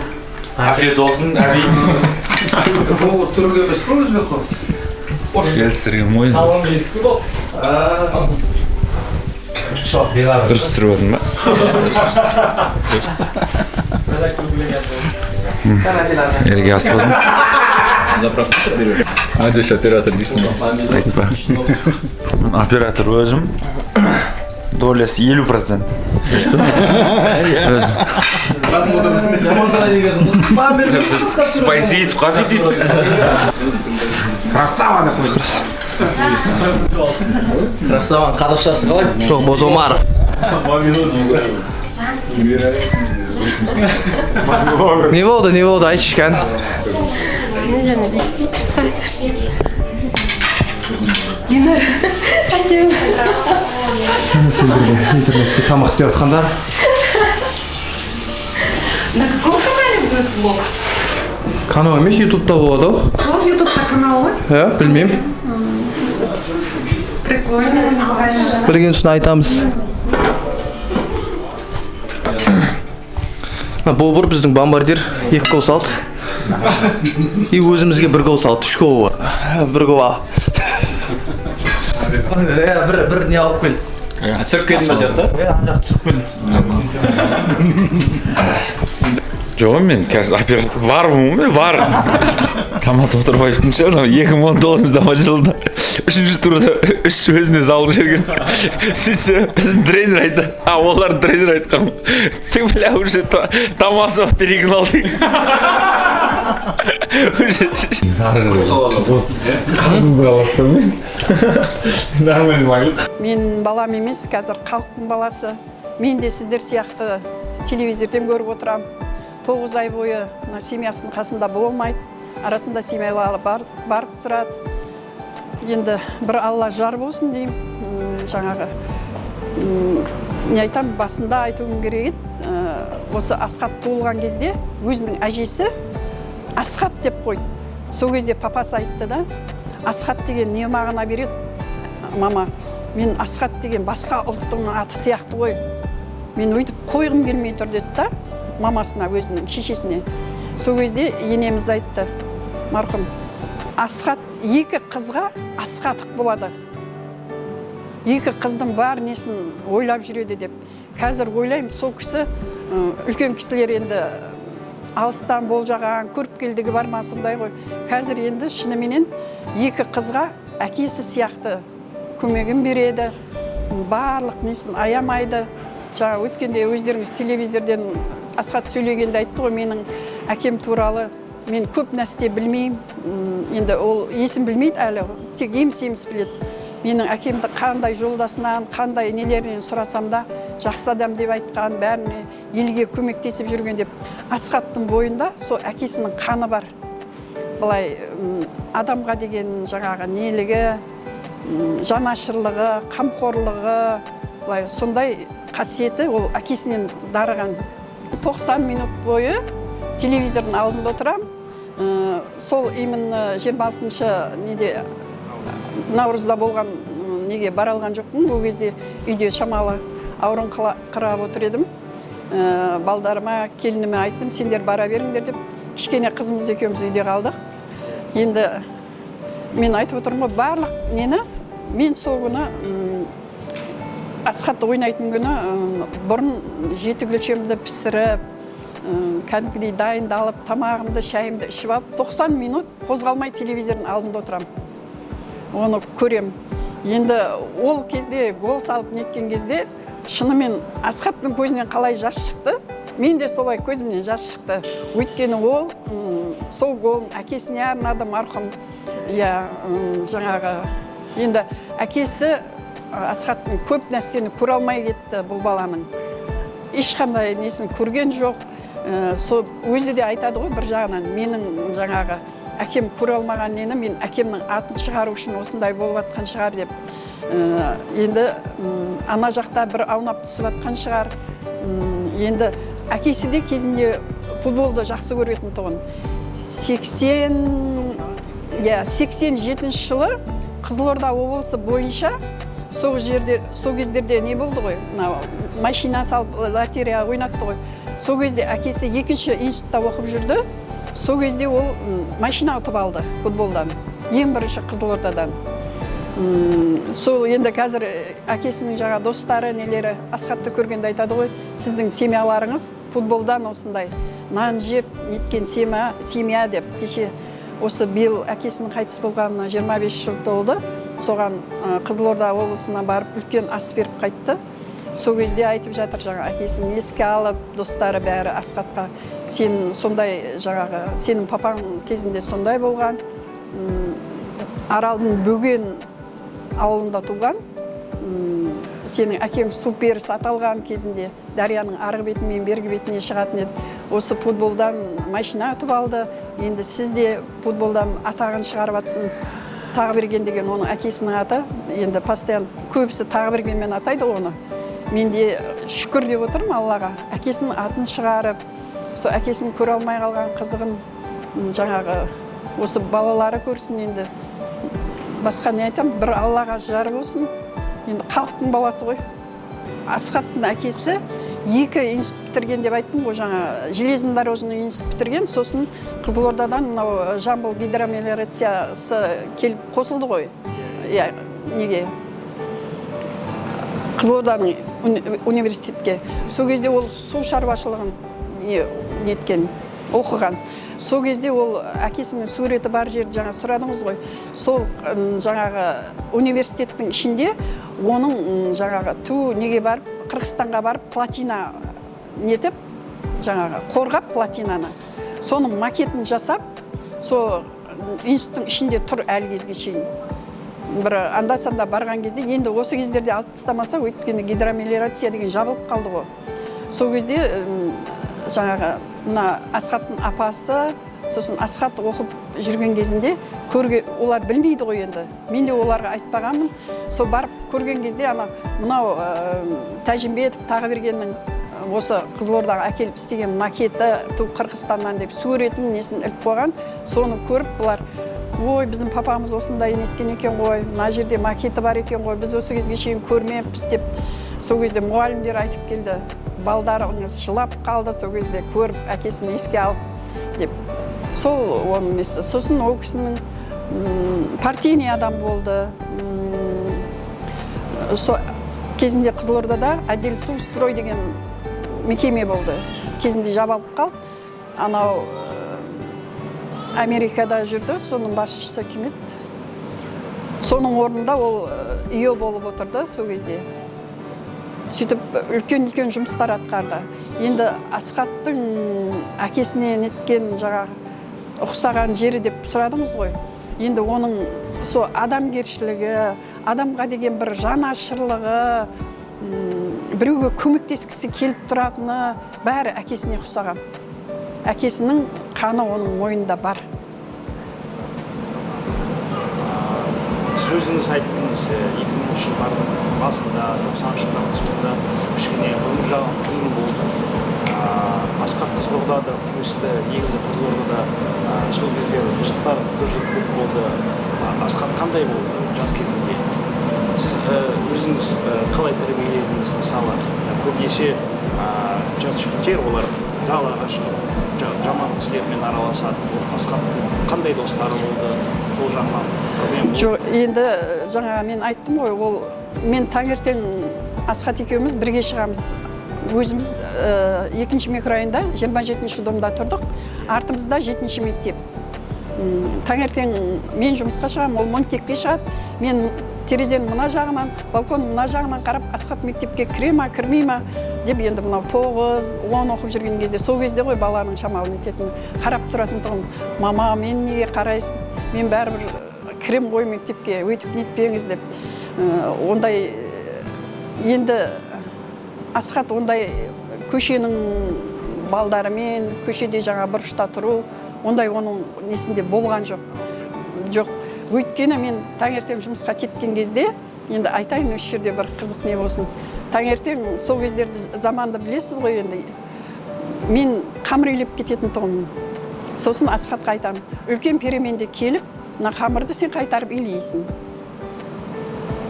S9: афиет болсын, әбей.
S8: Бұл түрге біз қой өзбек қой.
S9: Келістірген мойын. Дұрыс түсіріп отырмын ба? Ерге ас болсын.
S5: Заправка береді. Әдеш оператор дейсің ба?
S9: Айтпа. Оператор өзім. Долясы 50%. Өзім. Спайси етіп қапет етіп.
S8: Красава да қой.
S7: Красаван, қазақшасы қалай?
S8: Жоқ, бозомар. Не болды, айтшы кән.
S10: Мен жаңа бит шығады. Динар, спасибо.
S8: Интернетте тамақ істеп жатқандар.
S10: На каком канале будет влог?
S8: Канал емес, ютубта болады ғой.
S10: Сол ютубта канал ғой?
S8: Иә, білмеймін.
S10: Прикольно.
S8: Білген үшін айтамыз. Бұл біздің бомбардир 2 гол салды. И өзімізге 1 гол салды, 3 гол бар. 1 гол а. Бір не алып келді.
S5: Түсіріп келдің ба сияқты?
S8: Ана жақ түсіп келді.
S9: Жоқ, мен қазір оператор вармын мен, вар. Тамат отырбаевтың ше, 2019 жылында 3-ші турда 3 өзіне залғы жерген. Сөйтсе, біздің тренер айтты, олар тренер айтқан. Ты, бля, уже Тамасов перегнал ты. Қазыңыз қаласы мен. Нормально мағыл.
S2: Мен балам емес, қазір халықтың баласы. Мен де сіздер сияқты телевизорден көріп отырам. 9 ай бойы семьясының қасында болмайды. Арасында семьялары барып тұрады. Енді бір Алла жар болсын деймін. Жаңағы не айтам, басында айтуым керек еді. Осы Асхат туылған кезде өзінің әжесі Асхат деп қойды. Сол кезде папасы айтты да, Асхат деген не мағына береді? Мама, мен Асхат деген басқа ұлттың аты сияқты ғой. Мен өйтіп қойғым келмей тұр деді да, мамасына, өзінің шешесіне. Сол кезде енеміз айтты, марқұм, Асхат 2 қызға Асхатық болады. 2 қыздың бар несін ойлап жүреді деп. Қазір ойлаймын, сол кісі үлкен кісілер енді алыстан болжаған, көріп келдігі бар ма сондай ғой. Қазір енді шынымен 2 қызға әкесі сияқты көмегін береді, барлық несін аямайды. Жаңа өткенде өздеріңіз телевизорден Асхат сөйлегенде айтты ғой, менің әкем туралы мен көп нәрсе білмеймін. Енді ол есім білмейді әлі, тек еміс біледі. Менің әкемді қандай жолдасынан, қандай нелерінен сұрасам да, жақсы адам деп айтқан, бәріне елге көмектесіп жүрген деп. Асхаттың бойында сол әкесінің қаны бар. Бұлай адамға деген жаңағы нелігі, жанашырлығы, қамқорлығы, бұлай сондай қасиеті ол әкесінен дарыған. 90 минут бойы телевизордың алдында отырам. Сол именно 26-шы неде Наурызда болған неге бара алған жоқпын. Ол кезде үйде шамалы аурын қырап отыр едім. балдарыма келініме айттым, сендер бара беріңдер деп. Кішкене қызымыз екеуміз үйде қалдық. Енді мен айтып отырмын ғой, барлық нені мен сол күні Асхат ойнайтын күні бұрын жеті гүлшемді пісіріп, кәдімгідей дайындалып, тамағымды, шайымды ішіп алып, 90 минут қозғалмай телевизордың алдында отырамын. Оны көрем. Енді ол кезде гол салып неткен кезде шынымен Асхаттың көзінен қалай жас шықты, мен де солай көзімнен жас шықты. Өйткені ол сол голын әкесіне арнады марқұм. Жаңағы енді әкесі Асхаттың көп нәрсені көре алмай кетті бұл баланың. Ешқандай несін көрген жоқ. Өзі де айтады ғой бір жағынан, менің жаңағы әкем көре алмаған нені мен әкемнің атын шығару үшін осындай болып жатқан шығар деп. Енді ана жақта бір аунап түсіп жатқан шығар. Енді әкесі де кезінде футболды жақсы көретін тұғын. 87 жылы Қызылорда облысы бойынша сол кездерде не болды ғой, машина салып лотерея ойнатты ғой. Сол кезде әкесі екінші институтта оқып жүрді. Сол кезде ол машина ұтып алды футболдан. Ең бірінші Қызылордадан. Сол енді қазір әкесінің жаңа достары, нелері Асхатты көргенде айтады ғой, сіздің семьяларыңыз футболдан осындай нан жеп неткен семья деп. Кеше осы биыл әкесінің қайтыс болғанына 25 жыл толды. Соған Қызылорда облысына барып үлкен ас беріп қайтты. Сол кезде айтып жатыр, жаңа әкесін еске алып, достары бәрі Асхатқа, сен сондай жаңағы, сенің папаң кезінде сондай болған, Аралдың Бөген ауылында туған, сенің әкең Суперс аталған кезінде Дарияның арғы беті мен бергі бетіне шығатын еді. Осы футболдан машина ұтып алды. Енді сіз де футболдан атағын шығарып атсын. Тағберген деген оның әкесінің аты. Енді постоянно көбісі Тағбергенмен атайды оны. Мен де шүкір деп отырмын Аллаға. Әкесінің атын шығарып, сол әкесін көре алмай қалған қызығын жаңағы осы балалары көрсін. Енді басқа не айтам, бір Аллаға жар болсын. Енді халықтың баласы ғой. Асхаттың әкесі 2 институт бітірген деп айттым ғой, жаңа железнодорожный институт бітірген, сосын Қызылордадан мынау Жамбыл гидромелиорациясы келіп қосылды ғой. Неге? Қызылорданың университетке. Сол кезде ол су шаруашылығын неткен, оқыған. Сол кезде ол әкесінің суреті бар жерді жаңа сұрадыңыз ғой. Сол жаңағы университеттің ішінде оның жаңағы неге барып, Қырғызстанға барып платина нетіп, жаңағы қорғап платинаны. Соның макетін жасап, сол институттың ішінде тұр әлі кезге шейін. Бір анда-санда барған кезде, енді осы кездерде алып тастамаса, өйткені гидромелиорация деген жабылып қалды ғой. Сол кезде жаңағы Асхаттың апасы, сосын Асхат оқып жүрген кезінде олар білмейді ғой енді. Мен де оларға айтпағанмын. Сол барып көрген кезде мынау Тәжімбетов Тағбергеннің осы Қызылордаға әкеліп істеген макеті Қырғызстаннан деп суретін несін іліп қойған. Соны көріп бұлар, ой, біздің папамыз осындай неткен екен ғой, мына жерде макеті бар екен ғой, біз осы кезге шейін көрмеппіз деп. Сол кезде мұғалімдер айтып келді, балдарыңыз жылап қалды, сол кезде көріп әкесін еске алып деп. Сол оның несі. Сосын ол кісінің партийный адам болды. Кезінде Қызылордада отдел су строй деген мекеме болды. Кезінде жабылып қалды. Анау Америкада жүрді, соның басшысы кім еді? Соның орнында ол үйе болып отырды сол кезде. Сөйтіп үлкен жұмыстар атқарды. Енді Асхаттың әкесіне неткен жаңағы ұқсаған жері деп сұрадыңыз ғой. Енді оның сол адамгершілігі, адамға деген бір жанашырлығы, біреуге көмектескісі келіп тұратыны бәрі әкесіне ұқсаған. Әкесінің қаны оның мойнында бар.
S6: Сөзіңіз айттыңыз, 2000 жылдардың басында, 90 жылдардың соңында кішкене өмір жағынан қиын болды. Асхат Қызылордада өсті, негізі Қызылордада сол кезде туыстықтар тоже көп болды. Асхат қандай болды жас кезінде?
S4: сіз өзіңіз қалай тәрбиеледіңіз? Мысалы көбінесе жас жігіттер олар далаға шығып жаман кісілермен араласады. Асхат қандай достары болды? Сол жағынан проблема болды?
S2: жоқ, енді жаңа мен айттым ғой, ол мен таңертең Асхат екеуміз бірге шығамыз. Өзіміз 2-ші микрорайонда 27-ші домда тұрдық, артымызда 7-ші мектеп. Таңертең мен жұмысқа шығамын, ол мектепке шығады. Мен терезенің мына жағынан, балконның мына жағынан қарап, Асхат мектепке кіре ма, кірмей ма деп, енді мынау 9-10 оқып жүрген кезде, сол кезде ғой баланың шамалы нететіні, қарап тұратын тұғын. Мама, мен неге қарайсыз? Мен бәрібір кірем ғой мектепке, өйтіп нетпеңіз деп. Ондай енді Асхат ондай көшенің балдарымен, көшеде жаңа бұрышта тұру, ондай оның несінде болған жоқ. Жоқ. Өйткені мен таңертең жұмысқа кеткен кезде, енді айтайын осы жерде бір қызық не болсын. Таңертең сол кездерді заманды білесіз ғой, енді мен қамыр илеп кететін тұғым. Сосын Асхатқа айтамын, үлкен переменде келіп, мына қамырды сен қайтарып илейсің.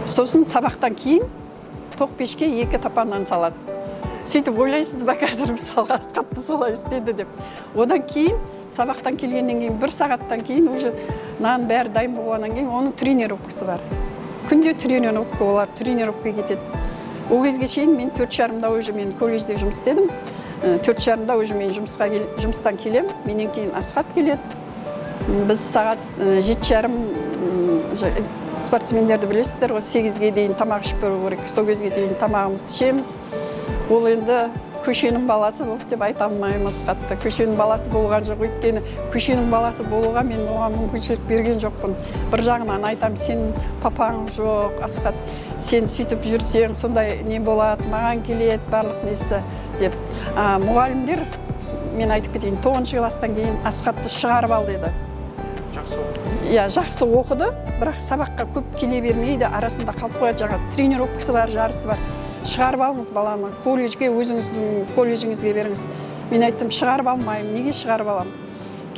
S2: Сосын сабақтан кейін тоқ пешке 2 тапаннан салады. Сөйтіп ойлайсыз ба қазір мысалға Асхатты солай істеді деп. Одан кейін сабақтан келгеннен кейін 1 сағаттан кейін уже нан бәрі дайын болғаннан кейін оның тренировкасы бар. Күнде тренировка олар, тренировкаға кетеді. Ол кезге шейін мен 4:30-да уже мен колледжде жұмыс істедім. 4:30-да уже мен жұмыстан келем, менен кейін Асхат келеді. Біз сағат 7:30 спортсмендерді білесіздер ғой, 8-ге дейін тамақ ішіп беру керек. Сол кезге дейін тамағымызды ішеміз. Ол енді көшенің баласы болды деп айта алмаймын Асхатты. Көшенің баласы болған жоқ, өйткені көшенің баласы болуға мен оған мүмкіншілік берген жоқпын. Бір жағынан айтам, сен папаң жоқ, Асхат, сен сөйтіп жүрсең, сондай не болады, маған келеді барлық несі деп. Мұғалімдер, мен айтып кетейін, 9-ші класстан кейін Асхатты шығарып ал деді.
S4: Жақсы оқыды.
S2: Иә, жақсы оқыды, бірақ сабаққа көп келе бермейді, арасында қалып қояды, жаңа тренировкасы бар, жарысы бар. Шығарып алыңыз баланы, колледжге, өзіңіздің колледжіңізге беріңіз. Мен айттым, шығарып алмаймын, неге шығарып аламын?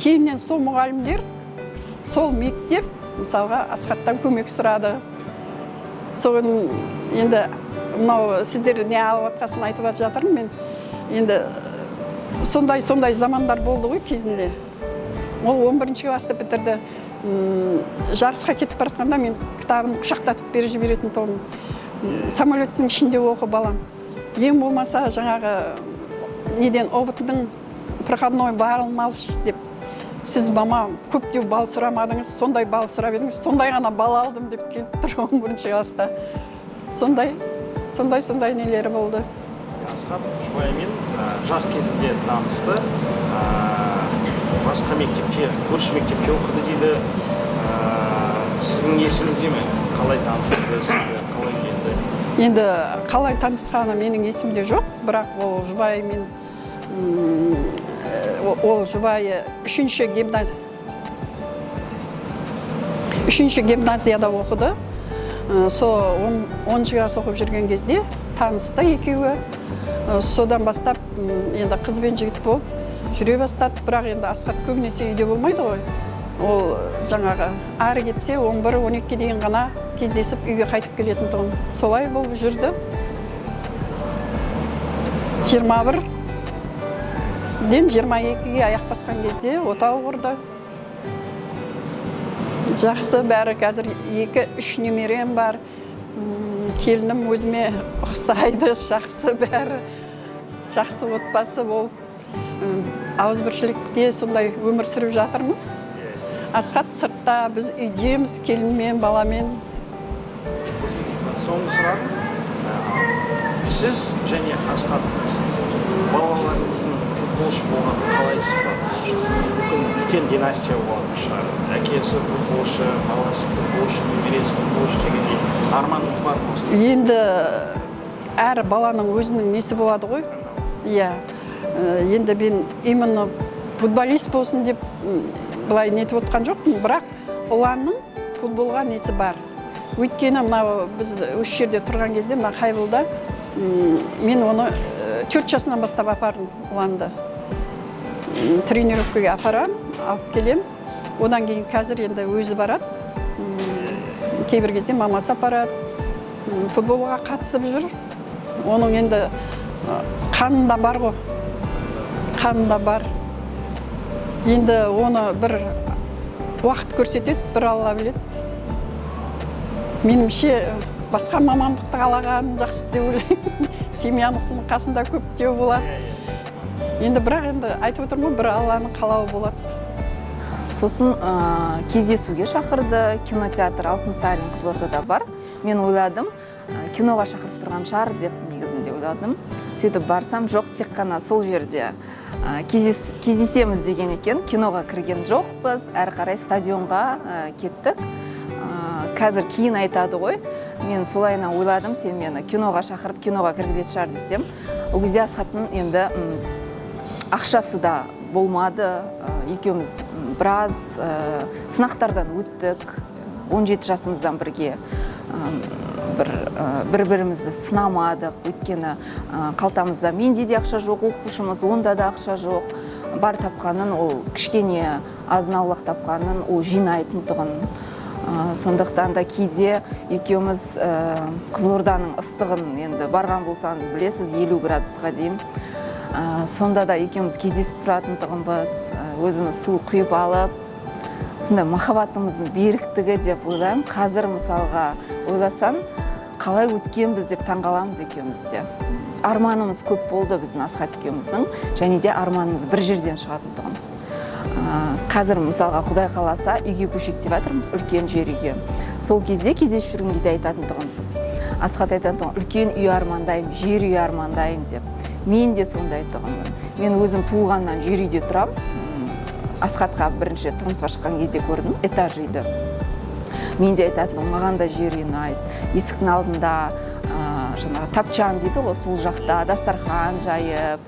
S2: Кейіннен сол мұғалімдер, сол мектеп, мысалға Асхаттан көмек сұрады. Соған енді мынау сіздер не алып атқасын айтып жатырмын мен. Енді сондай замандар болды ғой кезінде. Ол 11-ші класты бітірді. Жарысқа кетіп баратқанда мен кітабын құшақтатып беріп жіберетін тұғым. Самолеттің ішінде оқы балам. Ең болмаса жаңағы неден обытының проходной барылмалыш деп. Сіз мама көптеу бал сұрамадыңыз, сондай бал сұрап едіңіз, сондай ғана бал алдым деп келіп тұр 11-ші класста. Сондай нелері болды.
S4: Асхат жұбайымен жас кезінде танысты. Басқа мектепке, көрші мектепке оқыды дейді. Сіздің есіңізде ме? Қалай таныстыңыз? Қалай келді?
S2: Енді қалай танысқаны менің есімде жоқ, бірақ ол жұбайымен ол жұбайы 3-ші гимназияда оқыды. Со 10-ші класс оқып жүрген кезде танысты екеуі. Содан бастап енді қыз бен жігіт болып жүре бастады, бірақ енді Асхат көбінесе үйде болмайды ғой. Ол жаңағы ары кетсе 11-12 дейін ғана кездесіп үйге қайтып келетін тұғын. Солай болып жүрді. 21-ден 22-ге аяқ басқан кезде отау құрды. Жақсы бәрі, қазір 2-3 немерем бар. Келінім өзіме ұқсайды, жақсы бәрі. Жақсы отбасы болып, ауызбіршілікте сондай өмір сүріп жатырмыз. Асхат сыртта, біз үйдеміз, келінмен, баламен.
S4: Соңғы сұрағым, сіз және Асхат балаларыңыздың футболшы болғанын қалайсыз ба? Үлкен династия болған шығар. Әкесі футболшы, баласы футболшы, немересі футболшы дегендей арманыңыз бар ма?
S2: Енді әр баланың өзінің несі болады ғой? Иә. Енді мен именно футболист болсын деп былай нетіп отқан жоқпын, бірақ ұланның футболға несі бар. Өйткені мынау біз осы жерде тұрған кезде, мына Қайбылда мен оны 4 жасынан бастап апардым ұланды. Тренировкаға апарам, алып келем. Одан кейін қазір енді өзі барады. Кейбір кезде мамасы апарады. футболға қатысып жүр. Оның енді қанында бар ғой. Қанында бар. Енді оны бір уақыт көрсетеді, бір Алла біледі. Меніңше басқа мамандықты қалаған жақсы деп ойлаймын. Семьяныңыздың қасында көптеу болады. Енді бірақ енді айтып отырмын, бір Алланың қалауы болады.
S1: Сосын кездесуге шақырды, кинотеатр Алтынсарин Қызылордада бар. Мен ойладым, киноға шақырып тұрған шығар деп негізінде ойладым. Сөйтіп барсам, жоқ, тек қана сол жерде кездесеміз деген екен. Киноға кірген жоқпыз, әрі қарай стадионға кеттік. Қазір кейін айтады ғой. Мен солайына ойладым, сен мені киноға шақырып, киноға кіргізетін шығар десем. Ол кезде Асхаттың енді ақшасы да болмады. Екеуміз біраз сынақтардан өттік. 17 жасымыздан бірге бір-бірімізді сынамадық. Өйткені қалтамызда менде де ақша жоқ, оқушымыз, онда да ақша жоқ. Бар тапқанын, ол кішкене азын-аулақ тапқанын, ол жинайтын тұғын. Сондықтан да кейде екеуміз Қызылорданың ыстығын енді барған болсаңыз білесіз, 50 градусқа дейін. Сонда да екеуміз кездесіп тұратын тұғынбыз, өзіміз су құйып алып, сонда махаббатымыздың беріктігі деп ойлаймын. Қазір мысалға ойласан, қалай өткенбіз деп таңғаламыз екеумізде. Арманымыз көп болды біздің Асхат екеуміздің, және де арманымыз бір жерден шығатын тұғын. Қазір мысалға Құдай қаласа үйге көшейік деп жатырмыз, үлкен жер үйге. Сол кезде кездесіп жүрген кезде айтатын тұғынбыз. Асхат айтатын тұғын, үлкен үй армандаймын, жер үй армандаймын деп. Мен де сондай тұғынмын. Мен өзім туылғаннан жер үйде тұрам. Асхатқа бірінші тұрмысқа шыққан кезде көрдім, этаж үйді. Мен де айтатын, маған да жер үй ұнайды. Есіктің алдында тапчан дейді ғой, сол жақта дастархан жайып,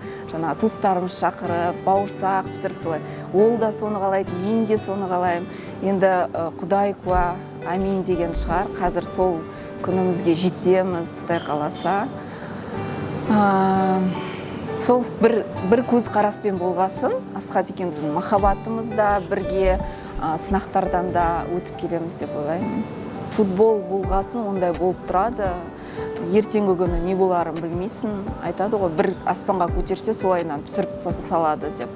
S1: туыстарымыз шақырып, бауырсақ пісіріп солай. Ол да соны қалайды, мен де соны қалаймын. Енді Құдай куә, амин деген шығар. Қазір сол күнімізге жетеміз, Құдай қаласа. Сол бір көз қараспен болғасын, Асхат екеуміздің махаббатымыз да бірге сынақтардан да өтіп келеміз деп ойлаймын. Футбол болғасын, ондай болып тұрады. Ертеңгі күні не боларын білмейсің. Айтады ғой, бір аспанға көтерсе солайынан түсіріп салады деп.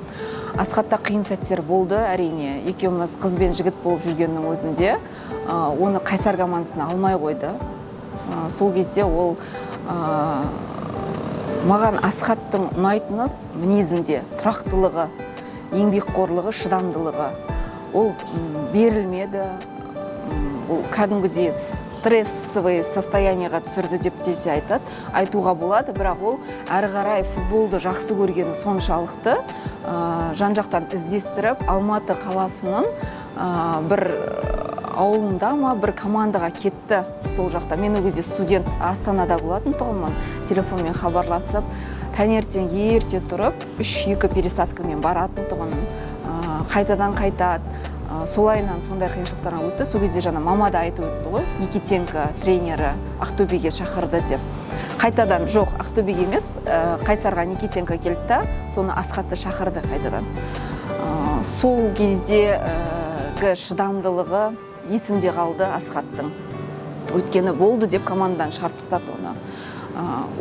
S1: Асхатта қиын сәттер болды, әрине. Екеуміз қыз бен жігіт болып жүргеннің өзінде оны Қайсар командасына алмай қойды. Сол кезде ол маған Асхаттың ұнайтыны мінезінде тұрақтылығы, еңбекқорлығы, шыдамдылығы. Ол берілмеді. Ол кәдімгідей стрессовый состояниеға түсірді деп те айтады. Айтуға болады, бірақ ол әрі қарай футболды жақсы көргені соншалықты жан-жақтан іздестіріп, Алматы қаласының бір ауылында ма бір командаға кетті. Сол жақта мен ол кезде студент Астанада болатын тұғынмын. Телефонмен хабарласып, таңертең ерте тұрып, 3-2 пересадкамен баратын тұғынмын. Қайтадан қайтады. Солайынан сондай қиыншылықтарға өтті. Сол кезде жаңа мама да айтып өтті ғой, Никитенко тренері Ақтөбеге шақырды деп. Қайтадан жоқ, Ақтөбеге емес, Қайсарға Никитенко келді, соны Асхатты шақырды қайтадан. Сол кездегі шыдамдылығы есімде қалды Асхаттың. Өйткені болды деп командадан шығарып тастады оны.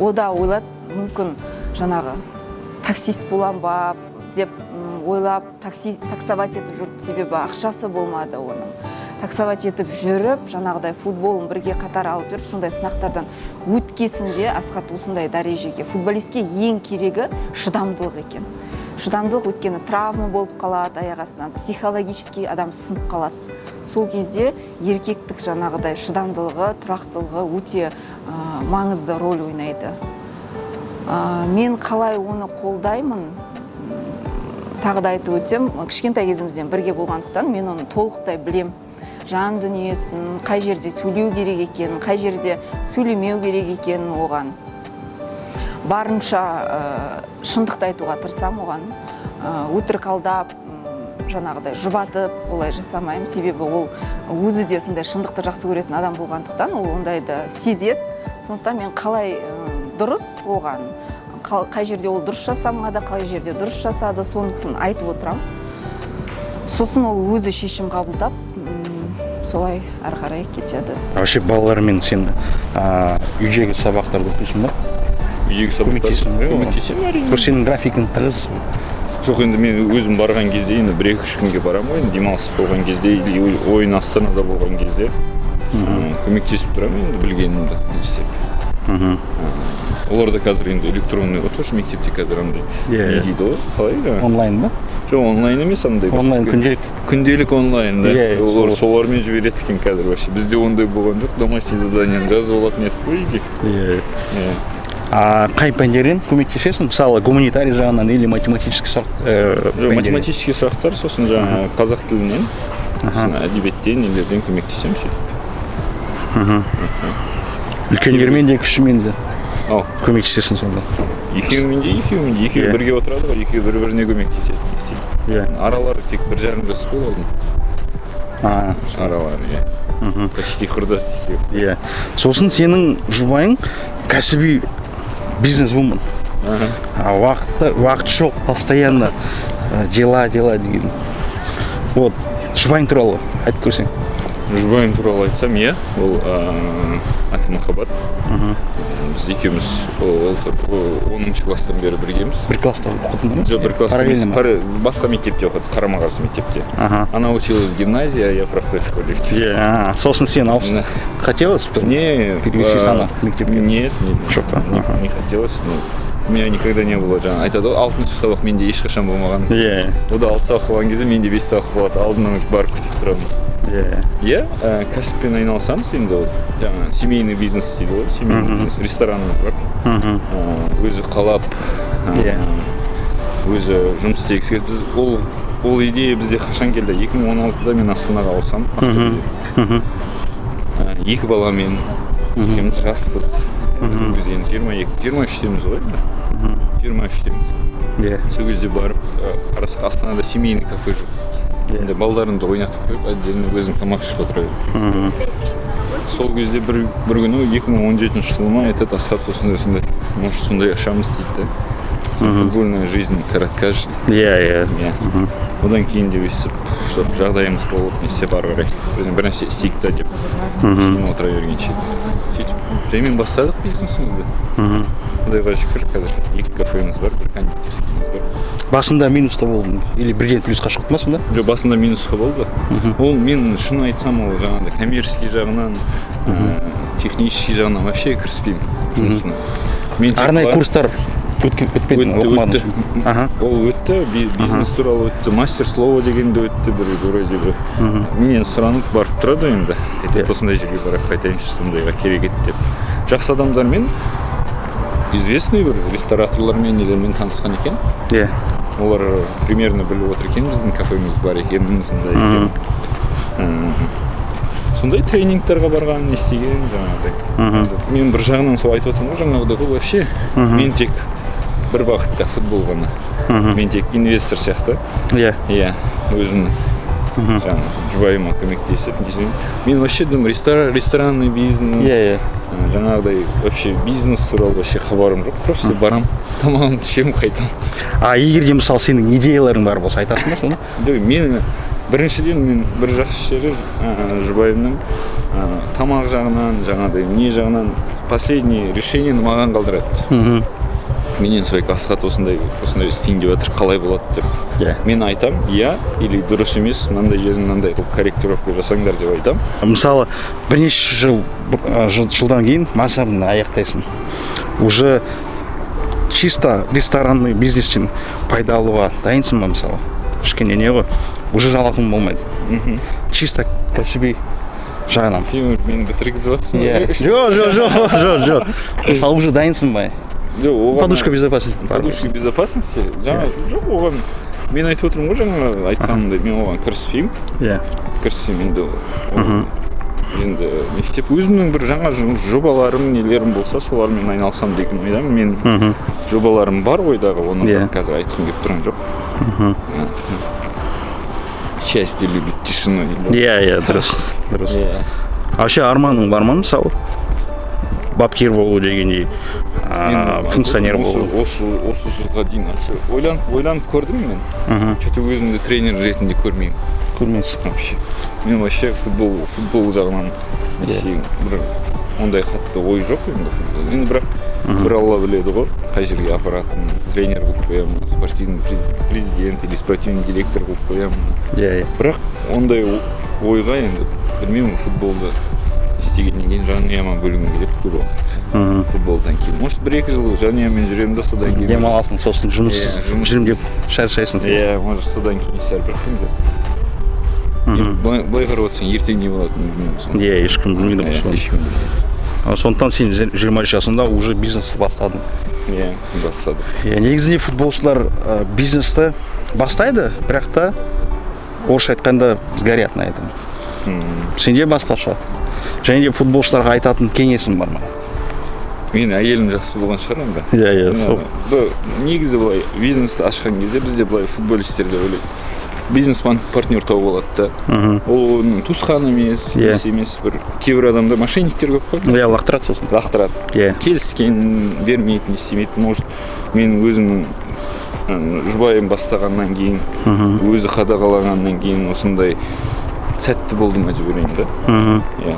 S1: Ода ойлады, мүмкін жаңағы таксист болам ба деп ойлап, таксовать етіп жүрді, себебі ақшасы болмады оның. Таксовать етіп жүріп, жаңағыдай футболын бірге қатар алып жүріп, сондай сынақтардан өткесінде Асхат осындай дәрежеге. Футболистке ең керегі шыдамдылық екен. Шыдамдылық өткені травма болып қалады аяқ астынан, психологически адам сынып қалады. Сол кезде еркектік жаңағыдай шыдамдылығы, тұрақтылығы өте маңызды рөл ойнайды. Мен қалай оны қолдаймын? Тағы да айтып өтсем, кішкентай кезімізден бірге болғандықтан мен оны толықтай білем. Жан дүниесін, қай жерде сөйлеу керек екенін, қай жерде сөйлемеу керек екенін оған. Барымша шындықты айтуға тырысам оған. Өтірік алдап, жаңағыдай жұбатып, олай жасамаймын. Себебі ол өзі де сондай шындықты жақсы көретін адам болғандықтан, ол ондайды сезеді. Сондықтан мен қалай дұрыс оған, қай жерде ол дұрыс жасамады, қай жерде дұрыс жасады, сонысын айтып отырам. Сосын ол өзі шешім қабылдап, солай ары қарай кетеді.
S6: Вообще балалармен сен үйдегі сабақтарды оқисың ба?
S5: Үйдегі сабақтар көмектесемін әрине.
S6: Сенің графигің тығыз.
S5: Жоқ, енді мен өзім барған кезде енді 1-2 күнге барамын ғой, демалыс болған кезде или ойын Астанада болған кезде көмектесіп тұрамын енді білгенімді не істеп. Олар да қазір енді электронный ғой, тоже мектепте қазір андай не дейді ғой, қалай?
S6: Онлайн ба?
S5: Жоқ, онлайн емес андай.
S6: Онлайн
S5: күнделік онлайн, да. Олар солармен жібереді екен қазір вообще. Бізде ондай болған жоқ, домашний заданиені жазып алатын едік қой үйге.
S6: Қай пәндерден көмектесесің? Мысалы, гуманитарий жағынан или математический сұрақ?
S5: Жоқ, математический сұрақтар, сосын жаңа қазақ тілінен, әдебиеттен, нелерден көмектесемін сөйтіп.
S6: Үлкендермен де кішімен де көмектесесің сонда?
S5: Екеуімен де, екеуі бірге отырады ғой, екеуі бір-біріне көмектеседі. Аралары тек 1,5 жас қой алдың. Аралары, почти құрдас екеуі.
S6: Сосын сенің жұбайың кәсіби бизнес-вумен. Уақыт жоқ, постоянно дела деген. Вот, жұбайың туралы айтып көрсең.
S5: Жұбайым туралы айтсам, ол аты Махаббат. Біз екеуміз 10-шы класстан бері біргеміз.
S6: Бір класста оқыдың ба?
S5: Жоқ, бір класста емес, басқа мектепте оқыды, қарама-қарсы мектепте. Она училась в гимназии, а я просто в школе учился.
S6: Сосын сен хотелось перевести сама в мектепке?
S5: Нет, не хотелось. У меня никогда не было жаңа айтады ғой, 6-шы сабақ менде ешқашан болмаған. Ода 6 сабақ болған кезде менде 5 сабақ болады, алдынан барып күтіп тұрамын. Кәсіппен айналысамыз енді ол. Жаңа семейный бизнес дейді ғой, семейный бизнес, ресторанымыз бар. Өзі қалап, өзі жұмыс істегісі келді. Ол идея бізде қашан келді? 2016-да мен Астанаға ауысам. 2 баламен, екеуміз жаспыз. Бізден 23-теміз ғой, 23-теміз. Сол кезде барып, қарасақ Астанада семейный кафе жоқ. Енді балдарымды ойнатып қойып, отдельно өзім тамақ ішіп отыра бердім. Сол кезде бір күні 2017 жылыма айтады, Асхат осындай, может сондай ашамыз дейді. Футбольная жизнь коротка дейді. Одан кейін деп естіп, жағдайымыз болып, не істеп ары қарай. Бір нәрсе істейік та деп, кейін отыра бергенше. Сөйтіп, жаймен бастадық бизнесімізді. Құдайға шүкір, қазір 2 кафеміз бар, 1 кондитерскийіміз бар.
S6: Басында минуста болдың, или бірден плюсқа шықтың ба сонда?
S5: Жоқ, басында минусқа болды. Ол мен шын айтсам, ол жаңағыдай коммерческий жағынан, технический жағынан вообще кіріспеймін жұмысына.
S6: Арнайы курстар өтпедің, оқымадың?
S5: Ол өтті, бизнес туралы өтті, мастер слова дегенде өтті, вроде бір. Менен сұранып барып тұрады енді. Осындай жерге барып қайтайыншы, сондайға керек еді деп. Жақсы адамдармен, известный бір рестораторлармен, нелермен танысқан екен. Олар примерно біліп отыр екен, біздің кафеміз бар екен, сондай екен. Сондай тренингтарға барған, не істеген жаңағыдай. Мен бір жағынан сол айтып отырмын ғой, жаңағыдай ғой, вообще мен тек бір бағытта футбол ғана. Мен тек инвестор сияқты. Өзімнің жұбайыма көмектесіп. Мен вообще думаю, ресторанный бизнес, жаңағыдай вообще бизнес туралы вообще хабарым жоқ. Просто барам, тамағымды ішемін, қайтамын.
S6: Егер де мысалы сенің идеяларың бар болса айтасың ба соны?
S5: Мен біріншіден мен бір жақсы жері жұбайымның тамақ жағынан, жаңағыдай не жағынан последний решениені маған қалдырады. Менен сұрайды, Асхат осындай істейін деп жатыр, қалай болады деп. Мен айтам, или дұрыс емес, мынандай жерін мынандай корректировка жасаңдар деп айтам.
S6: Мысалы, бірнеше жылдан кейін мансабыңды аяқтайсың. Уже чисто ресторанный бизнестен пайда алуға дайынсың ба мысалы? Кішкене не ғой? Уже жалақың болмайды. Чисто кәсіби жағынан.
S5: Сен мені бітіргізіп жатсың ба?
S6: Жоқ. Мысалы, уже дайынсың ба? Подушка безопасности.
S5: Подушка безопасности? Жоқ, оған мен айтып отырмын ғой, жаңа айтқанымдай, мен оған кіріспеймін. Кіріспеймін енді не істеп, өзімнің бір жаңа жобаларым, нелерім болса, солармен айналсам деген ойдамын. Мен жобаларым бар ойдағы, оны қазір айтқым келіп тұрған жоқ. Счастье любит тишину.
S6: Дұрыс. Вообще арманың бар ма мысалы? бапкер болу дегендей, функционер болу.
S5: Осы жылға дейін ойланып көрдім мен. Что-то өзімді тренер ретінде көрмеймін.
S6: Көрмейсің.
S5: Вообще. Мен вообще футбол жағынан бір ондай қатты ой жоқ өзімде футбол. Енді бірақ бір алла біледі ғой, қай жерге апаратын, тренер болып қоямын, спортивный президент или спортивный директор болып қоямын. Бірақ ондай ойға енді білмеймін, футболды істегеннен кейін жанұяма бөлгім келеді көп уақыт. Футболдан кейін. Может, 1-2 жыл жанұямен жүремін да содан кейін.
S6: Демаласың, сосын жұмыс жүрім деп шаршайсың.
S5: Может, содан кейін сәл бірақ енді. Былай қарап отырсаң, ертең не болатынын білмеймін.
S6: Ешкім білмейді ғой.
S5: Ешкім білмейді.
S6: Сондықтан сен 23 жасында уже бизнесті бастадың.
S5: Бастадым.
S6: Негізінде футболшылар бизнесті бастайды, бірақ та орысша айтқанда сгорят на этом. Сенде басқаша. Және де футболшыларға айтатын кеңесім бар ма?
S5: Мен әйелім жақсы болған шығар онда. Негізі былай бизнесті ашқан кезде бізде былай футболистер деп ойлайды. Бизнес-партнер тауып алады да. Ол оның туысқан емес, емес бір кейбір адамда мошенниктер көп қой.
S6: Лақтырады сосын.
S5: Лақтырады. Келіскен, бермейтін, істемейтін. Может, мен өзімнің жұбайым бастағаннан кейін, өзі қадағалағаннан кейін осындай сәтті болдым деп ойлаймын да.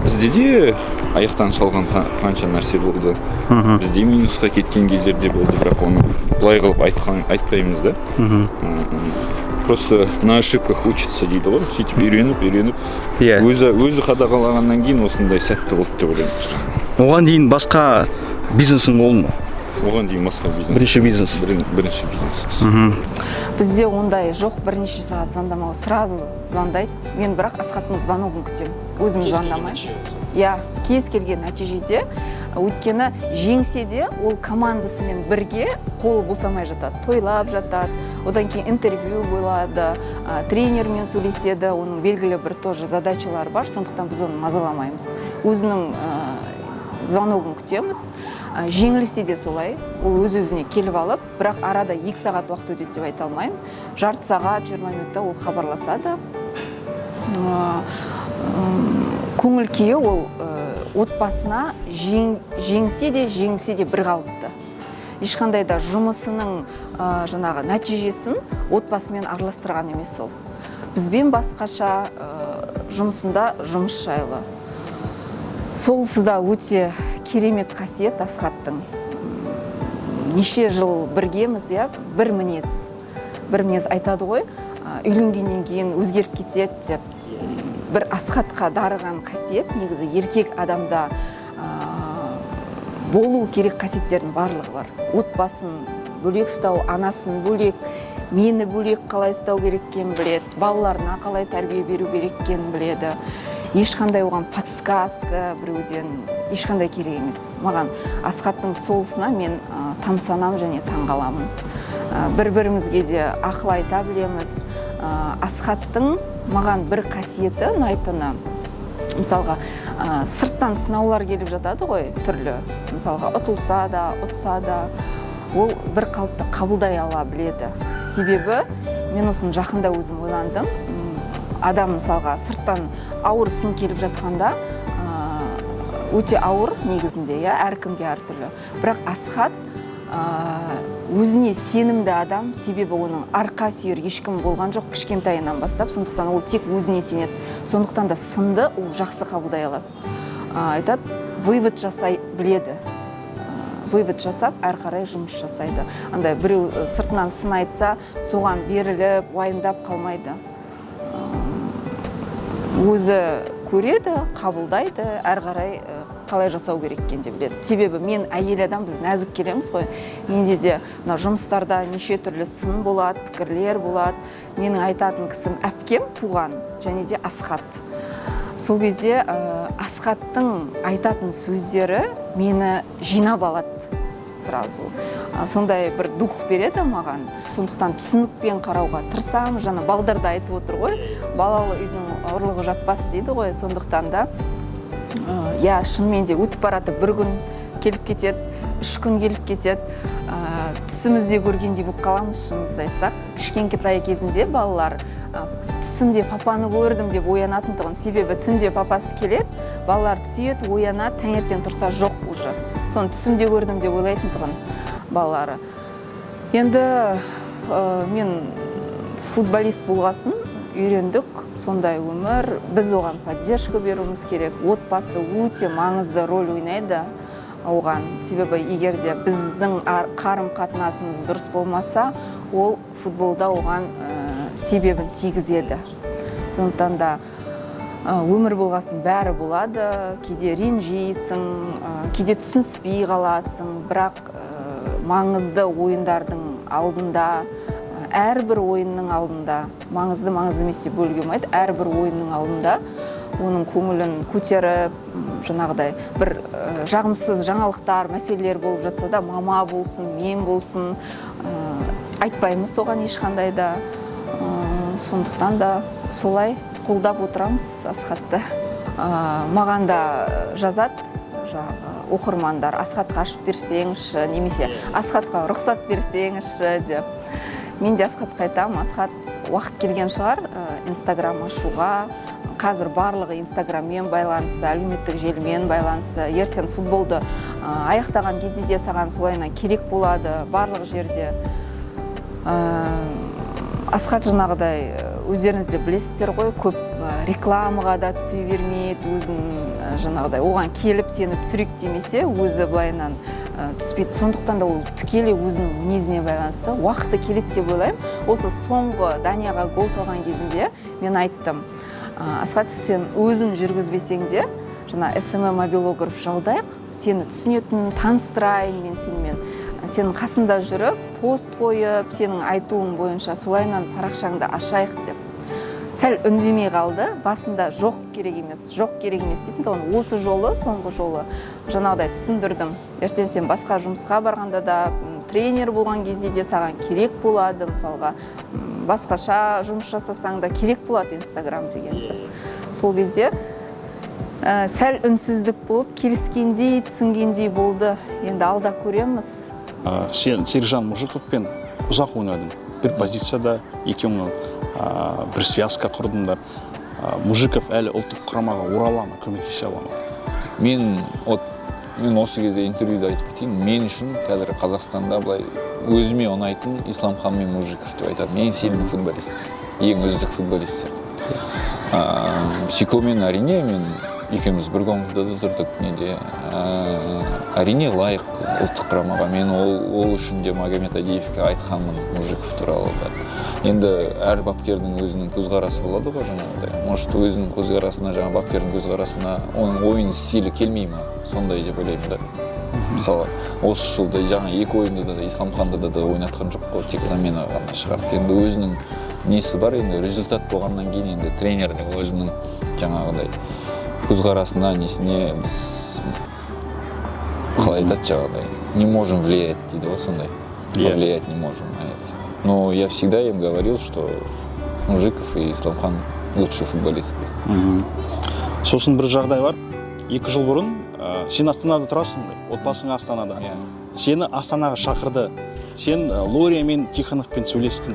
S5: Бізде де аяқтан шалған қанша нәрсе болды. Бізде минусқа кеткен кездерде болды, бірақ оны былай қылып айтпаймыз да. Просто на ошибках учится дейді ғой. Сөйтіп үйреніп, өзі қадағалағаннан кейін осындай сәтті болды деп ойлаймын.
S6: Оған дейін басқа бизнесің болды ма?
S5: Оған дейін басқа бизнес.
S6: Бірінші бизнес.
S5: Бірінші бизнес.
S1: Бізде ондай жоқ, бірнеше сағат звондамау, сразу звондайды. Мен бірақ Асхаттың звоногын күтемін. Өзім звондамаймын. Кез келген нәтижеде, өйткені жеңсе де ол командасымен бірге қолы босамай жатады, тойлап жатады. Одан кейін интервью болады, тренермен сөйлеседі, оның белгілі бір тоже задачалары бар, сондықтан біз оны мазаламаймыз. Өзінің звоногын күтеміз. Жеңілсе де солай, ол өз-өзіне келіп алып, бірақ арада 2 сағат уақыт өтеді деп айта алмаймын. Жарты сағат, 20 минутта ол хабарласады. Көңіл күйі ол отбасына жеңсе де бір қалыпты. Ешқандай да жұмысының жаңағы нәтижесін отбасымен араластырған емес ол. Бізбен басқаша жұмысында жұмыс жайлы. Солысы да өте керемет қасиет Асхаттың. Неше жыл біргеміз, бір мінез айтады ғой, үйленгеннен кейін өзгеріп кетеді деп. Бір Асхатқа дарыған қасиет, негізі еркек адамда болу керек қасиеттердің барлығы бар. Отбасын бөлек ұстау, анасын бөлек, мені бөлек қалай ұстау керек екенін біледі, балаларына қалай тәрбие беру керек екенін біледі. Ешқандай оған подсказка біреуден ешқандай керек емес. Маған Асхаттың солысына мен тамсанам және таңғаламын. Бір-бірімізге де ақыл айта білеміз. Асхаттың маған бір қасиеті ұнайтыны, мысалға сырттан сынаулар келіп жатады ғой, түрлі. Мысалға ұтылса да, ұтса да, ол бір қалыпты қабылдай ала біледі. Себебі мен осыны жақында өзім ойландым. Адам мысалға сырттан ауыр сын келіп жатқанда өте ауыр негізінде, әркімге әртүрлі. Бірақ Асхат өзіне сенімді адам, себебі оның арқа сүйер ешкім болған жоқ кішкентайынан бастап, сондықтан ол тек өзіне сенеді. Сондықтан да сынды ол жақсы қабылдай алады. Айтады, вывод жасай біледі. Вывод жасап, әр қарай жұмыс жасайды. Андай біреу сыртынан сын айтса, соған беріліп, уайымдап қалмайды. Өзі көреді, қабылдайды, әр қарай қалай жасау керек екенін де біледі. Себебі мен әйел адам, біз нәзік келеміз ғой. Менде де жұмыстарда неше түрлі сын болады, пікірлер болады. Менің айтатын кісім әпкем туған, және де Асхат. Сол кезде Асхаттың айтатын сөздері мені жинап алады сразу. Сондай бір дух береді маған. Сондықтан түсінікпен қарауға тырысамын. Жаңа балдарда айтып отыр ғой, балалы үйдің ұрлығы жатпас дейді ғой. Сондықтан да шынымен де өтіп барады, бір күн келіп кетеді, 3 күн келіп кетеді. Түсімізде көргендей болып қаламыз, шынымызды айтсақ. Кішкентай кезінде балалар түсімде папаны көрдім деп оянатындығын, себебі түнде папасы келеді, балалар түседі, оянады, таңертең тұрса жоқ уже. Соны түсімде көрдім деп ойлайтындығын балалары. Енді мен футболист болғасын үйрендік, сондай өмір, біз оған поддержка беруіміз керек. Отбасы өте маңызды роль ойнайды оған, себебі егерде біздің қарым-қатынасымыз дұрыс болмаса, ол футболда оған себебін тигізеді. Сондықтан да өмір болғасын бәрі болады, кейде ренжейсің, кейде түсініспей қаласың, бірақ маңызды ойындардың алдында, әрбір ойынның алдында, маңызды емес деп бөлуге болмайды, әрбір ойынның алдында оның көңілін көтеріп, жаңағыдай бір жағымсыз жаңалықтар, мәселелер болып жатса да, мама болсын, мен болсын, айтпаймыз оған ешқандай да. Сондықтан да солай қолдап отырамыз Асхатты. Маған да жазады оқырмандар, Асхатқа ашып берсеңізші, немесе Асхатқа рұқсат берсеңізші деп. Мен де Асхатқа айтамын, Асхат уақыт келген шығар Инстаграм ашуға. Қазір барлығы Инстаграммен байланысты, әлеуметтік желімен байланысты. Ертең футболды аяқтаған кезде де саған солайынан керек болады, барлық жерде. Асхат жаңағыдай өздеріңіз де білесіздер ғой, көп рекламаға да түсе бермейді, өзін жаңағыдай оған келіп сені түсірейік демесе, өзі былайынан түспейді. Сондықтан да ол тікелей өзінің мінезіне байланысты. Уақыты келеді деп ойлаймын. Осы соңғы Данияға гол салған кезінде мен айттым, Асхат, сен өзін жүргізбесең де, жаңа СММ мобилограф жалдайық, сені түсінетін, таныстырайын мен сенімен. Сенің қасында жүріп, пост қойып, сенің айтуың бойынша солайынан парақшаңды ашайық деп. Сәл үндемей қалды, басында жоқ керек емес дейтін. Осы жолы, соңғы жолы жаңағыдай түсіндірдім. Ертең сен басқа жұмысқа барғанда да, тренер болған кезде де саған керек болады, мысалға басқаша жұмыс жасасаң да керек болады Инстаграм дегенде. Сол кезде сәл үнсіздік болды, келіскендей, түсінгендей болды. Енді алда көреміз.
S4: Сен Сержан Мужиковпен ұзақ ойнадың. Бір позицияда екеуің бір связка құрдыңдар. Мужиков әлі ұлттық құрамаға орала ма, көмектесе ала ма?
S5: Мен осы кезде интервьюда айтып кетейін, мен үшін қазір Қазақстанда былай өзіме ұнайтын Исламхан мен Мужиков деп айтады. Ең сильный футболист, ең үздік футболистер. Психомен әрине мен екеуміз бір комнатада да тұрдық, неде әрине лайық ұлттық құрамаға. Мен ол үшін де Магомед Адиевке айтқанмын Мужиков туралы да. Енді әр бапкердің өзінің көзқарасы болады ғой жаңағыдай. Может, өзінің көзқарасына, жаңа бапкердің көзқарасына оның ойын стилі келмей ма? Сондай деп ойлаймын да. Мысалы, осы жылда жаңа екі ойында да Исламханды да ойнатқан жоқ қой, тек замена ғана шығарды. Енді өзінің несі бар, енді результат болғаннан кейін енді тренердің өзінің жаңағыдай көзқарасына, несіне біз қалай айтады жаңағыдай, не можем влиять дейді ғой, сондай. Повлиять не можем на это. Но я всегда им говорил, что Мужиков и Исламхан лучшие футболисты.
S4: Сосын бір жағдай бар. 2 жыл бұрын сен Астанада тұрасың ғой, отбасың Астанада. Сені Астанаға шақырды. Сен Лория мен Тихоновпен сөйлестің.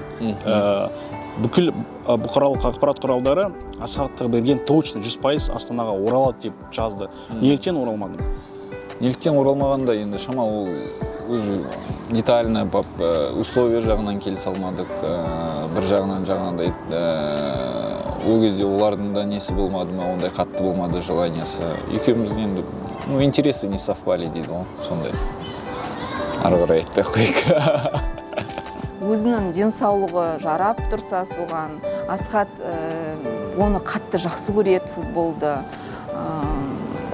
S4: Бүкіл бұқаралық ақпарат құралдары Асхатқа берген точно 100% Астанаға оралады деп жазды. Неліктен оралмадың?
S5: Неліктен оралмағанда енді шамалы уже детально условия жағынан келісе алмадық. Бір жағынан жаңағыдай ол кезде олардың да несі болмады ма, ондай қатты болмады желаниясы. Екеуміздің енді интересы не совпали дейді ғой, сондай. Ары қарай айтпай қойық.
S1: Өзінің денсаулығы жарап тұрса соған, Асхат оны қатты жақсы көреді футболды,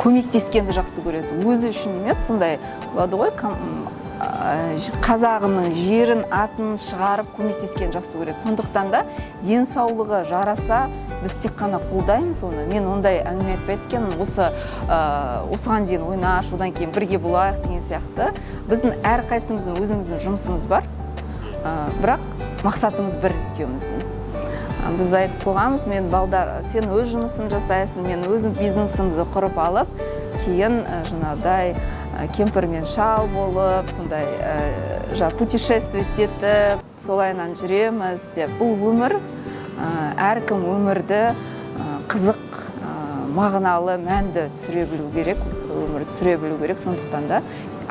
S1: көмектескенді жақсы көреді. Өзі үшін емес, сондай болады ғой, қазағының жерін, атын шығарып көмектескен жақсы көреді. Сондықтан да денсаулығы жараса, біз тек қана қолдаймыз оны. Мен ондай әңгіме айтпайды екенмін, осыған дейін ойнаш, одан кейін бірге болайық деген сияқты. Біздің әрқайсымыздың өзіміздің жұмысымыз бар, бірақ мақсатымыз бір екеуміздің. Біз айтып қойғанбыз, мен балдар, сен өз жұмысын жасайсың, мен өзім бизнесімізді құрып алып, кейін жаңағыдай кемпір мен шал болып, сондай путешествовать етіп, солайынан жүреміз деп. Бұл өмір әркім өмірді қызық, мағыналы, мәнді түсіре білу керек, өмірді түсіре білу керек. Сондықтан да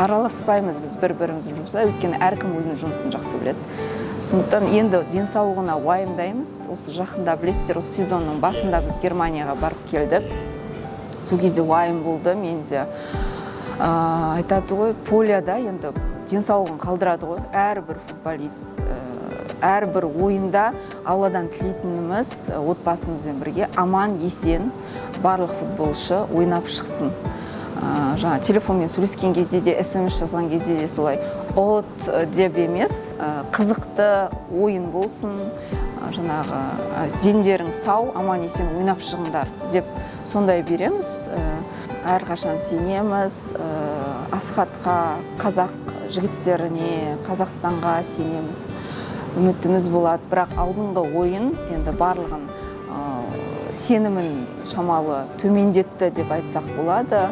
S1: араласпаймыз біз бір-біріміздің жұмысына, өйткені әркім өзінің жұмысын жақсы біледі. Сондықтан енді денсаулығына уайымдаймыз. Осы жақында білесіздер, осы сезонның басында біз Германияға барып келдік. Сол кезде уайым болды менде. Айтады ғой, полияда енді денсаулығын қалдырады ғой, әрбір футболист, әрбір ойында Алладан тілейтініміз отбасымызбен бірге аман есен барлық футболшы ойнап шықсын. Жаңа телефонмен сөйлескен кезде де, SMS жазған кезде де солай от деп емес, қызықты ойын болсын, жаңағы дендерің сау, аман есен ойнап шығыңдар деп сондай береміз. Әрқашан сенеміз, Асхатқа, қазақ жігіттеріне, Қазақстанға сенеміз, үмітіміз болады. Бірақ алдыңғы ойын енді барлығын сенімін шамалы төмендетті деп айтсақ болады.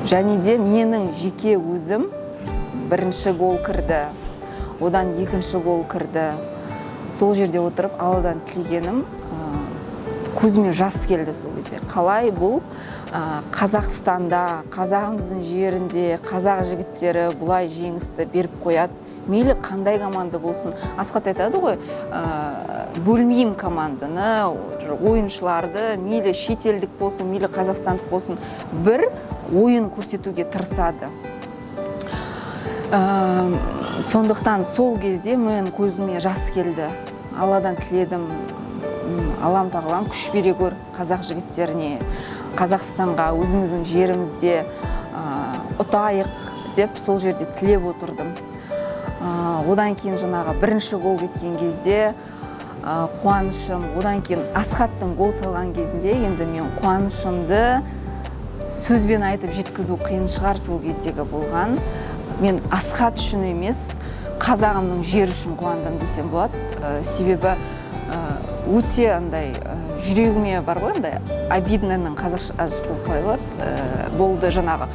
S1: Және де менің жеке өзім бірінші гол кірді, одан екінші гол кірді. Сол жерде отырып Алладан тілегенім, көзіме жас келді сол кезде. Қалай бұл Қазақстанда, қазағымыздың жерінде қазақ жігіттері бұлай жеңісті беріп қояды. Мейлі қандай команда болсын. Асхат айтады ғой, бөлмеймін команданы, ойыншыларды, мейлі шетелдік болсын, мейлі қазақстандық болсын, бір ойын көрсетуге тырысады. Сондықтан сол кезде мен көзіме жас келді. Алладан тіледім, Аллам тағалам күш бере көр қазақ жігіттеріне, Қазақстанға, өзіміздің жерімізде ұтайық деп сол жерде тілеп отырдым. Одан кейін жаңағы бірінші гол кеткен кезде қуанышым, одан кейін Асхаттың гол салған кезінде енді мен қуанышымды сөзбен айтып жеткізу қиын шығар сол кездегі болған. Мен Асхат үшін емес, қазағымның жері үшін қуандым десем болады. Себебі өте андай жүрегіме бар ғой, андай обидныйның қазақшасы қалай болады, болды жаңағы.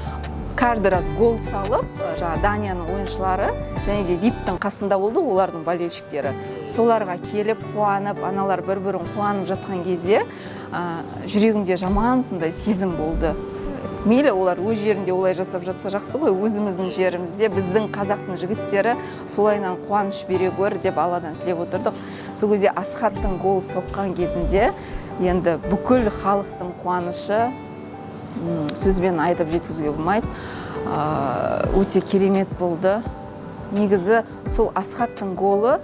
S1: Каждый раз гол салып, жаңа Данияның ойыншылары және де Диптің қасында болды, олардың болельщиктері. Соларға келіп, қуанып, аналар бір-бірін қуанып жатқан кезде жүрегімде жаман сондай сезім болды. Мейлі олар өз жерінде олай жасап жатса жақсы ғой, өзіміздің жерімізде біздің қазақтың жігіттері солайынан қуаныш бере көр деп Алладан тілеп отырдық. Сол кезде Асхаттың гол соққан кезінде енді бүкіл халықтың қуанышы сөзбен айтып жеткізуге болмайды. Өте керемет болды. Негізі сол Асхаттың голы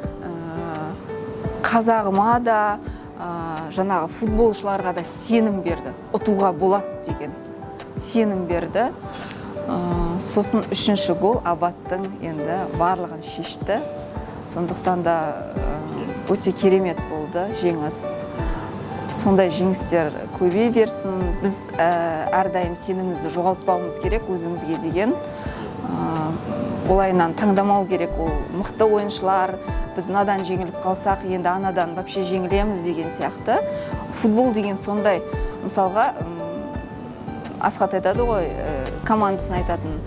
S1: қазағыма да, жаңағы футболшыларға да сенім берді. Ұтуға болады деген сенім берді. Сосын үшінші гол Абаттың енді барлығын шешті. Сондықтан да өте керемет болды жеңіс. Сондай жеңістер көбейе берсін. Біз әрдайым сенімімізді жоғалтпауымыз керек өзімізге деген. Олайынан таңдамау керек, ол мықты ойыншылар, біз надан жеңіліп қалсақ, енді анадан вообще жеңілеміз деген сияқты. Футбол деген сондай, мысалға, Асхат айтады ғой, командасын айтатын,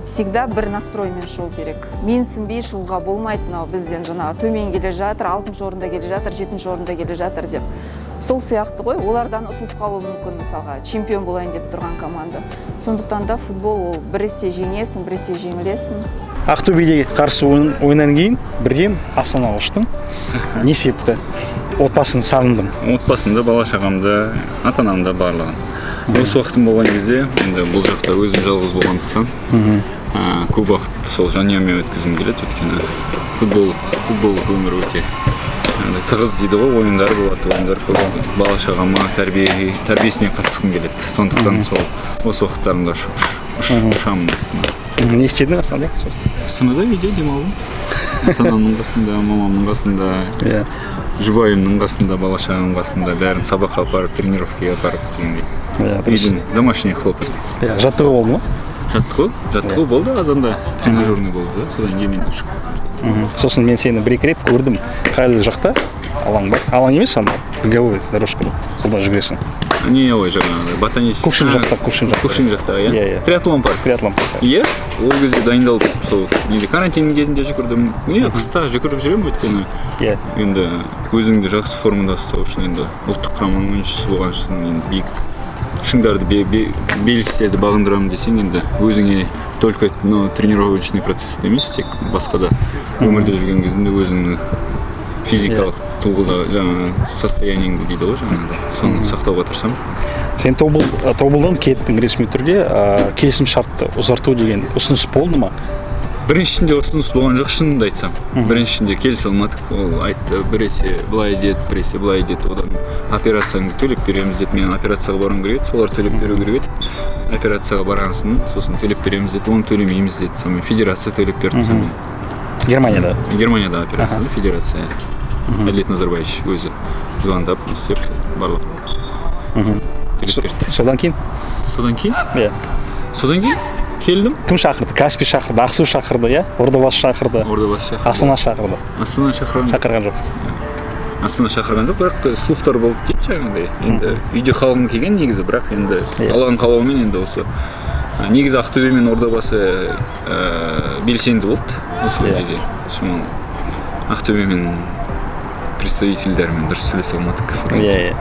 S1: всегда бір настроймен шығу керек. Менсінбей шығуға болмайды, бізден жаңағы төмен келе жатыр, 6-шы орында келе жатыр, 7-ші орында келе жатыр деп. Сол сияқты ғой, олардан ұтылып қалуы мүмкін, мысалға, чемпион болайын деп тұрған команда. Сондықтан да футбол ол біресе жеңесің, біресе жеңілесің.
S6: Ақтөбеге қарсы ойыннан кейін бірден Астанаға ұштың. Не себепті? Отбасын сағындым.
S5: Отбасымды, бала-шағамды, ата-анамды барлығын. Осы уақытым болған кезде, енді бұл жақта өзім жалғыз болғандықтан, көп уақыт сол жанұямен өткізгім келеді, өйткені футбол өмір өте тығыз дейді ғой, ойындар болады, ойындар көп. Бала-шағама тәрбиесіне қатысқым келеді. Сондықтан сол осы уақыттарымда ұшамын Астанаға.
S6: Не істедің Астанада?
S5: Астанада үйде демалдым. Ата-анамның қасында, мамамның қасында, жұбайымның қасында, бала-шағамның қасында, бәрін сабаққа апарып, тренировкаға апарып дегендей. Үйдің домашний хлопот.
S6: Жаттығу болды ма?
S5: Жаттығу болды, азанда тренажерный болды, содан кейін мен ұшып.
S6: Сосын мен сені бір-екі рет көрдім. Қайлы жақта алаң бар. Алаң емес, ана беговой дорожка. Содан жүгіресің.
S5: не ой жаңағы ботанический
S6: Кувшин жақта.
S5: Кувшин жақта, иә?
S6: Иә.
S5: Триатлон парк. Иә, ол кезде дайындалып сол неде карантин кезінде жүгірдім. Не, қыста жүгіріп жүремін өйткені.
S6: Иә.
S5: Енді өзіңді жақсы формада ұстау үшін енді ұлттық құраманың ойыншысы болған үшін енді биік шыңдарды белестерді бағындырамын десең енді өзіңе только тренировочный процесс емес, тек басқа да өмірде жүрген кезінде өзіңнің физикалық тұлғада жаңағы состояниеңді дейді ғой жаңағыдай соны сақтауға тырысамын.
S6: Сен тобылдан кеттің ресми түрде, келісім шартты ұзарту деген ұсыныс болды ма?
S5: Біріншінде ұсыныс болған жоқ, шынымды айтсам. Біріншінде келісе алмадық, ол айтты, біресе былай деді, біресе былай деді, одан операцияңды төлеп береміз деді. Мен операцияға баруым керек еді, солар төлеп беру керек еді. Операцияға барғансын, сосын төлеп береміз деді, оны төлемейміз деді. Сонымен федерация төлеп берді сонымен. Германияда операция, федерация. Әділет Назарбаевич өзі звондап, істеп, барлық. Төлеп берді.
S6: Содан кейін?
S5: Содан кейін?
S6: Иә.
S5: Содан кейін келдім.
S6: Кім шақырды? Каспий шақырды, Ақсу шақырды, иә? Ордабасы шақырды. Астана шақырды.
S5: Астана
S6: шақырған жоқ.
S5: Астана шақырған жоқ, бірақ слухтар болды дейді жаңағыдай. Енді үйде қалғым келген негізі, бірақ енді Алланың қалауымен енді осы негізі Ақтөбе мен Ордабасы белсенді болды осы жерде. Шамалы Ақтөбе мен представительдермен дұрыс сөйлесе алмадық.
S6: Иә.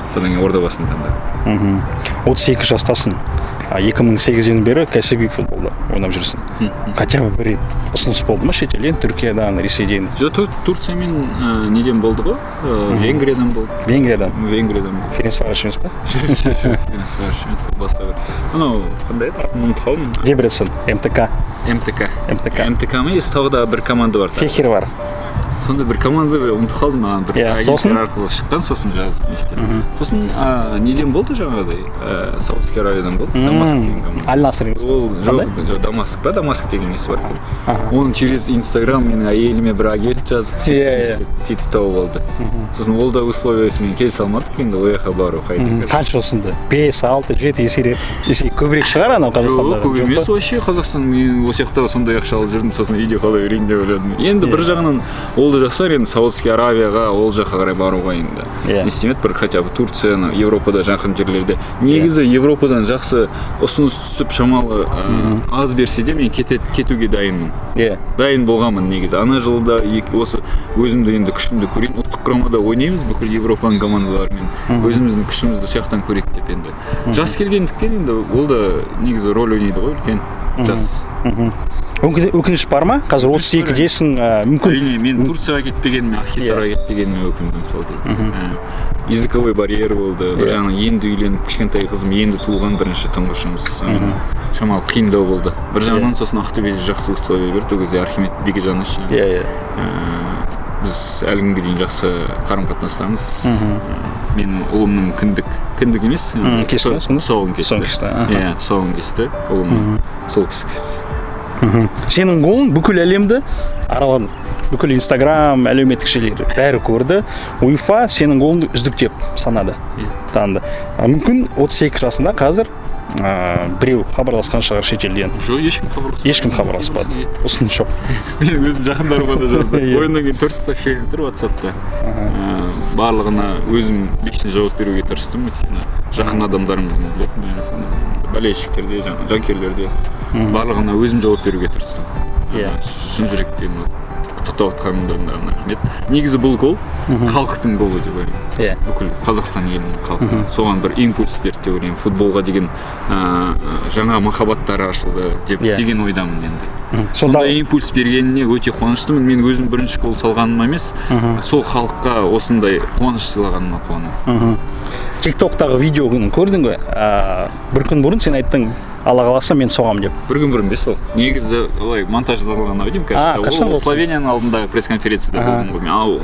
S5: Содан кейін Ордабасын таңдадым.
S6: 32 жастасың. 2008-ден бері кәсіби футболда ойнап жүрсің. Хотя бы бір ұсыныс болды ма шетелден, Түркиядан, Ресейден?
S5: Жоқ, Турциямен неден болды ғой? Венгриядан болды.
S6: Венгриядан?
S5: Венгриядан.
S6: Ференцварош емес па?
S5: Ференцварош емес, басқа бір. Анау, қандай еді? Атын ұмытып қалдым.
S6: Дебрецен, МТК.
S5: МТК ма? Тағы да бір команда бар.
S6: Фехер бар.
S5: Сонда бір команда ұмытып қалдым, маған бір агенттер арқылы шыққан, сосын жазып не істедім. Сосын неден болды жаңағыдай, Саудовский Аравиядан болды, Дамаск деген команда.
S6: Аль-Наср емес.
S5: Ол жоқ, Дамаск па, Дамаск деген несі бар. Оның через Инстаграм менің әйеліме бір агент жазып сөйтіп тауып алды. Сосын ол да условиясымен келісе алмадық, енді ол жаққа бару қайда.
S6: Қанша ұсынды? 5, 6, 7 есе көбірек шығар анау Қазақстандағы?
S5: Жоқ, көп емес вообще. Қазақстан мен осы жақтағы сондай ақша алып жүрдім, сосын үйде қалай үйренейін деп ойладым. Енді бір жағынан ол жасар енді Саудовский Аравияға ол жаққа қарай баруға енді не істемеді, бір хотя бы Турцияны, Европада жақын жерлерде. Негізі Европадан жақсы ұсыныс түсіп шамалы аз берсе де мен кетуге дайынмын. Дайын болғанмын негізі. Ана жылда осы өзімді енді күшімді көрейін, ұлттық құрамада ойнаймыз бүкіл Европаның командаларымен. Өзіміздің күшімізді сияқтан көрейік деп енді. Жас келгендіктен енді ол да негізі рөл ойнайды ғой, үлкен жас.
S6: Өкініш бар ма? Қазір 32 дейсің, мүмкін.
S5: Әрине, мен Турцияға кетпегеніме, Ахисарға кетпегеніме өкіндім сол кезде. Языковой барьер болды. Бір жағынан енді үйленіп, кішкентай қызым енді туылған бірінші тұңғышымыз. Шамалы қиындау болды. Бір жағынан сосын Ақтөбеде жақсы условия берді, ол кезде Архимед Бекежанович. Біз әлі күнге дейін жақсы қарым-қатынастамыз. Менің ұлымның кіндік емес, тұсауын кесті. Ұлым сол кісі кесті.
S6: Сенің голың бүкіл әлемді аралады. Бүкіл Инстаграм, әлеуметтік желілер бәрі көрді. УЕФА сенің голыңды үздік деп санады, таныды. Мүмкін 32 жасында қазір біреу хабарласқан шығар шетелден.
S5: Жоқ,
S6: ешкім хабарласпады. Ұсыныс жоқ.
S5: Мен өзім жақындарыма да жазды. Ойыннан кейін 4 сообщение тұр WhatsApp'та. Барлығына өзім лично жауап беруге тырыстым, өйткені жақын адамдарымыздың білетін болельщиктерде, жанкүйерлерде барлығына өзім жауап беруге тырыстым. Шын жүректен құттықтап отқанымдарына рахмет. Негізі бұл гол халықтың голы деп ойлаймын. Бүкіл Қазақстан елінің халқы. Соған бір импульс берді деп ойлаймын. Футболға деген жаңа махаббаттары ашылды деген ойдамын енді. Сондай импульс бергеніне өте қуаныштымын. Мен өзім бірінші гол салғаныма емес, сол халыққа осындай қуаныш сыйлағаныма қуанамын.
S6: ТикТоктағы видеоны көрдің ғой? Бір күн бұрын сен айттың, Алла қаласа мен соғам деп.
S5: Бір күн бұрын бе сол? Негізі олай монтаждалған ау деймін, кажется. Ол Словенияның алдындағы пресс-конференцияда болдым ғой. Ал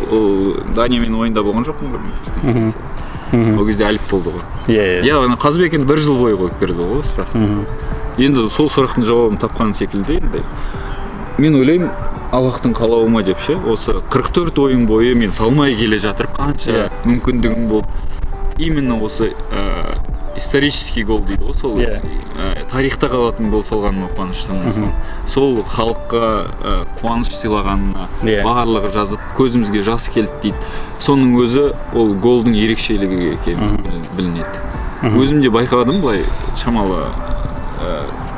S5: Даниямен ойында болған жоқпын ғой пресс-конференцияда. Ол кезде Алип болды ғой. Иә, Қазбекен 1 жыл бойы қойып берді ғой сұрақты. Енді сол сұрақтың жауабын тапқан секілді енді. Мен ойлаймын, Аллахтың қалауы ма деп ше, осы 44 ойын бойы мен салмай келе жатырып қанша мүмкіндігім болды. Именно осы исторический гол дейді ғой сол. Тарихта қалатын гол салғанына қуаныштымын. Сол халыққа қуаныш сыйлағанына барлығы жазып, көзімізге жас келді дейді. Соның өзі ол голдың ерекшелігі екені білінеді. Өзім де байқадым былай шамалы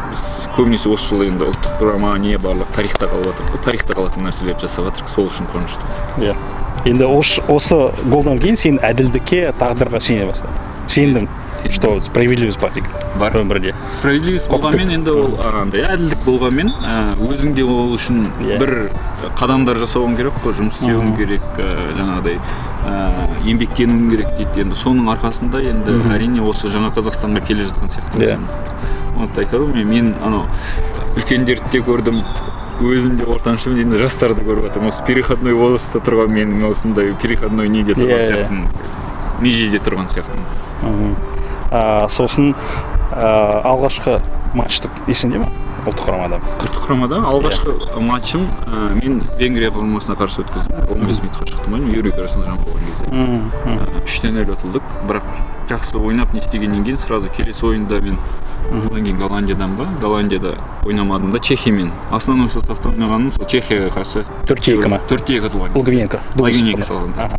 S5: біз көбінесе осы жылы енді ұлттық құрама не барлық тарихта қалып жатыр. Тарихта қалатын нәрселерді жасап жатырмық, сол үшін қуаныштымын.
S6: Енді осы голдан кейін сен әділдікке, тағдырға сене бастадың. Сендім, что справедливость бар өмірде.
S5: Справедливость болғанмен енді ол әділдік болғанмен өзіңде ол үшін бір қадамдар жасауың керек қой, жұмыс істеуің керек, жаңағыдай еңбектенуің керек дейді. Енді соның арқасында енді әрине осы жаңа Қазақстанға келе жатқан сияқтымыз. Вот айтады ғой, мен анау үлкендерді де көрдім, өзім де ортаншымын, енді жастарды көріп жатырмын. Осы переходной возрастта тұрған мен осындай переходной неде тұрған сияқтымын, межеде тұрған сияқтымын.
S6: Сосын алғашқы матчтық есіңде ме? Ұлттық құрамада.
S5: Ұлттық құрамада алғашқы матчым мен Венгрия құрамасына қарсы өткіздім. 15 минутқа шықтым ғой, Юрий арасында жан болған кезде. 3-0 ұтылдық, бірақ жақсы ойнап не істегеннен кейін сразу келесі ойында мен одан кейін Голландияда ойнамадым да, Чехиямен. Основной составта ойнағаным сол Чехияға қарсы
S6: 4-2 ма?
S5: 4-2 ұтылған.
S6: Логвиненко
S5: салғанда.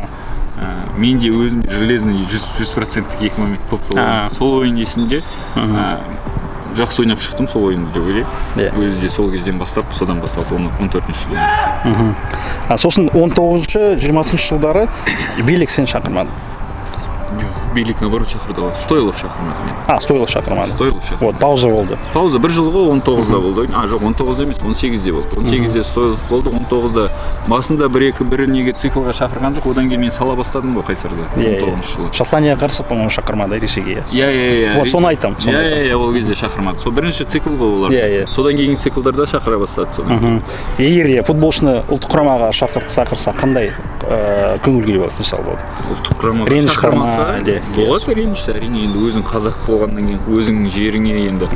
S5: Мен де өзім железный 100% екі момент болды. Сол ойын есімде жақсы ойнап шықтым сол ойынды деп ойлаймын. Өзі де сол кезден бастап, содан басталды 14-ші жылы.
S6: Сосын 19-шы, 20-шы жылдары Билік сен шақырмады.
S5: Билік наоборот шақырды. Стойлов шақырмады мен.
S6: Стойлов шақырмады. Вот, пауза болды.
S5: Пауза бір жыл ғой, 19-да болды. Жоқ, 19-да емес, 18-де болды. 18-де Стойлов болды, 19-да басында бір неге циклға шақырған жоқ, одан кейін мен сала бастадым ғой Қайсарда 19-шы жылы.
S6: Шотландияға қарсы, по-моему, шақырмады Ресейге.
S5: Вот,
S6: соны айтам.
S5: Ол кезде шақырмады. Сол бірінші цикл ғой олар. Содан кейін циклдарда шақыра бастады.
S6: Егер футболшыны ұлттық құрамаға шақырса, қандай көңіл-күй болады, мысалы болады?
S5: Ұлттық құрамаға шақырмаса болады реніш, әрине енді өзің қазақ болғаннан кейін өзіңнің жеріңе енді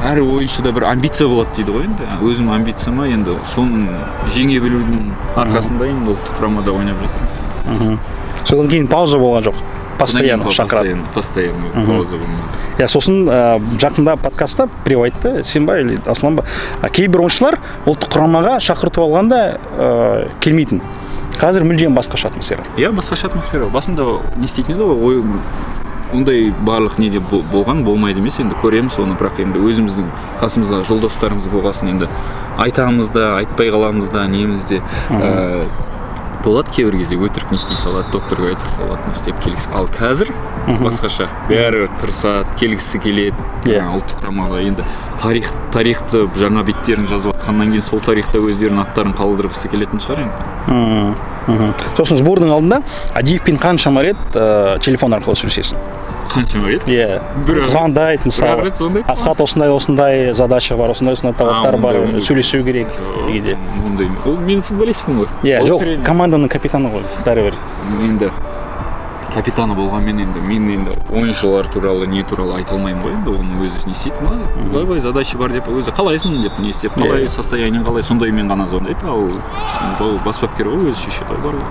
S5: әр ойыншыда бір амбиция болады дейді ғой енді. Өзім амбицияма енді соның жеңе білудің арқасында енді ұлттық құрамада ойнап жатырмыз.
S6: Содан кейін пауза болған жоқ. Постоянно шақырады.
S5: Постоянно пауза болмайды.
S6: Сосын жақында подкастта біреу айтты, сен ба или Аслан ба, кейбір ойыншылар ұлттық құрамаға шақыртып алғанда келмейтін. Қазір мүлдем басқаша атмосфера.
S5: Басқаша атмосфера. Басында не істейтін еді ғой, ондай барлық неде болмайды емес, енді көреміз оны, бірақ енді өзіміздің қасымызда жолдастарымыз болғасын, енді айтамыз да, айтпай қаламыз да, неміз де болады кейбір кезде өтірік не істей салады, докторға айта салады, не істеп келгісі. Ал қазір басқаша, бәрі тырысады, келгісі келеді, ұлттық құрамаға енді тарихты жаңа беттерін жазып атқаннан кейін сол тарихта өздерінің аттарын қалдырғысы келетін шығар енді.
S6: Сосын сбордың алдында Адиевпен қаншама рет телефон арқылы сөйлесесің?
S5: Қаншама рет?
S6: Звондайды, мысалы, Асхат осындай задача бар, осындай талаптар бар, сөйлесу керек дегенде.
S5: Ол мен футболистпін ғой.
S6: Жоқ, команданың капитаны ғой, бәрібір.
S5: Енді капитаны болғанмен енді мен енді ойыншылар туралы не туралы айта алмаймын ғой, енді оның өзі не істейді ма, былай задача бар деп өзі қалайсың деп не істеп, қалай состояниең қалай, сондай мен ғана звондайды, ал бас бапкер ғой өзі шешеді, бар ғой.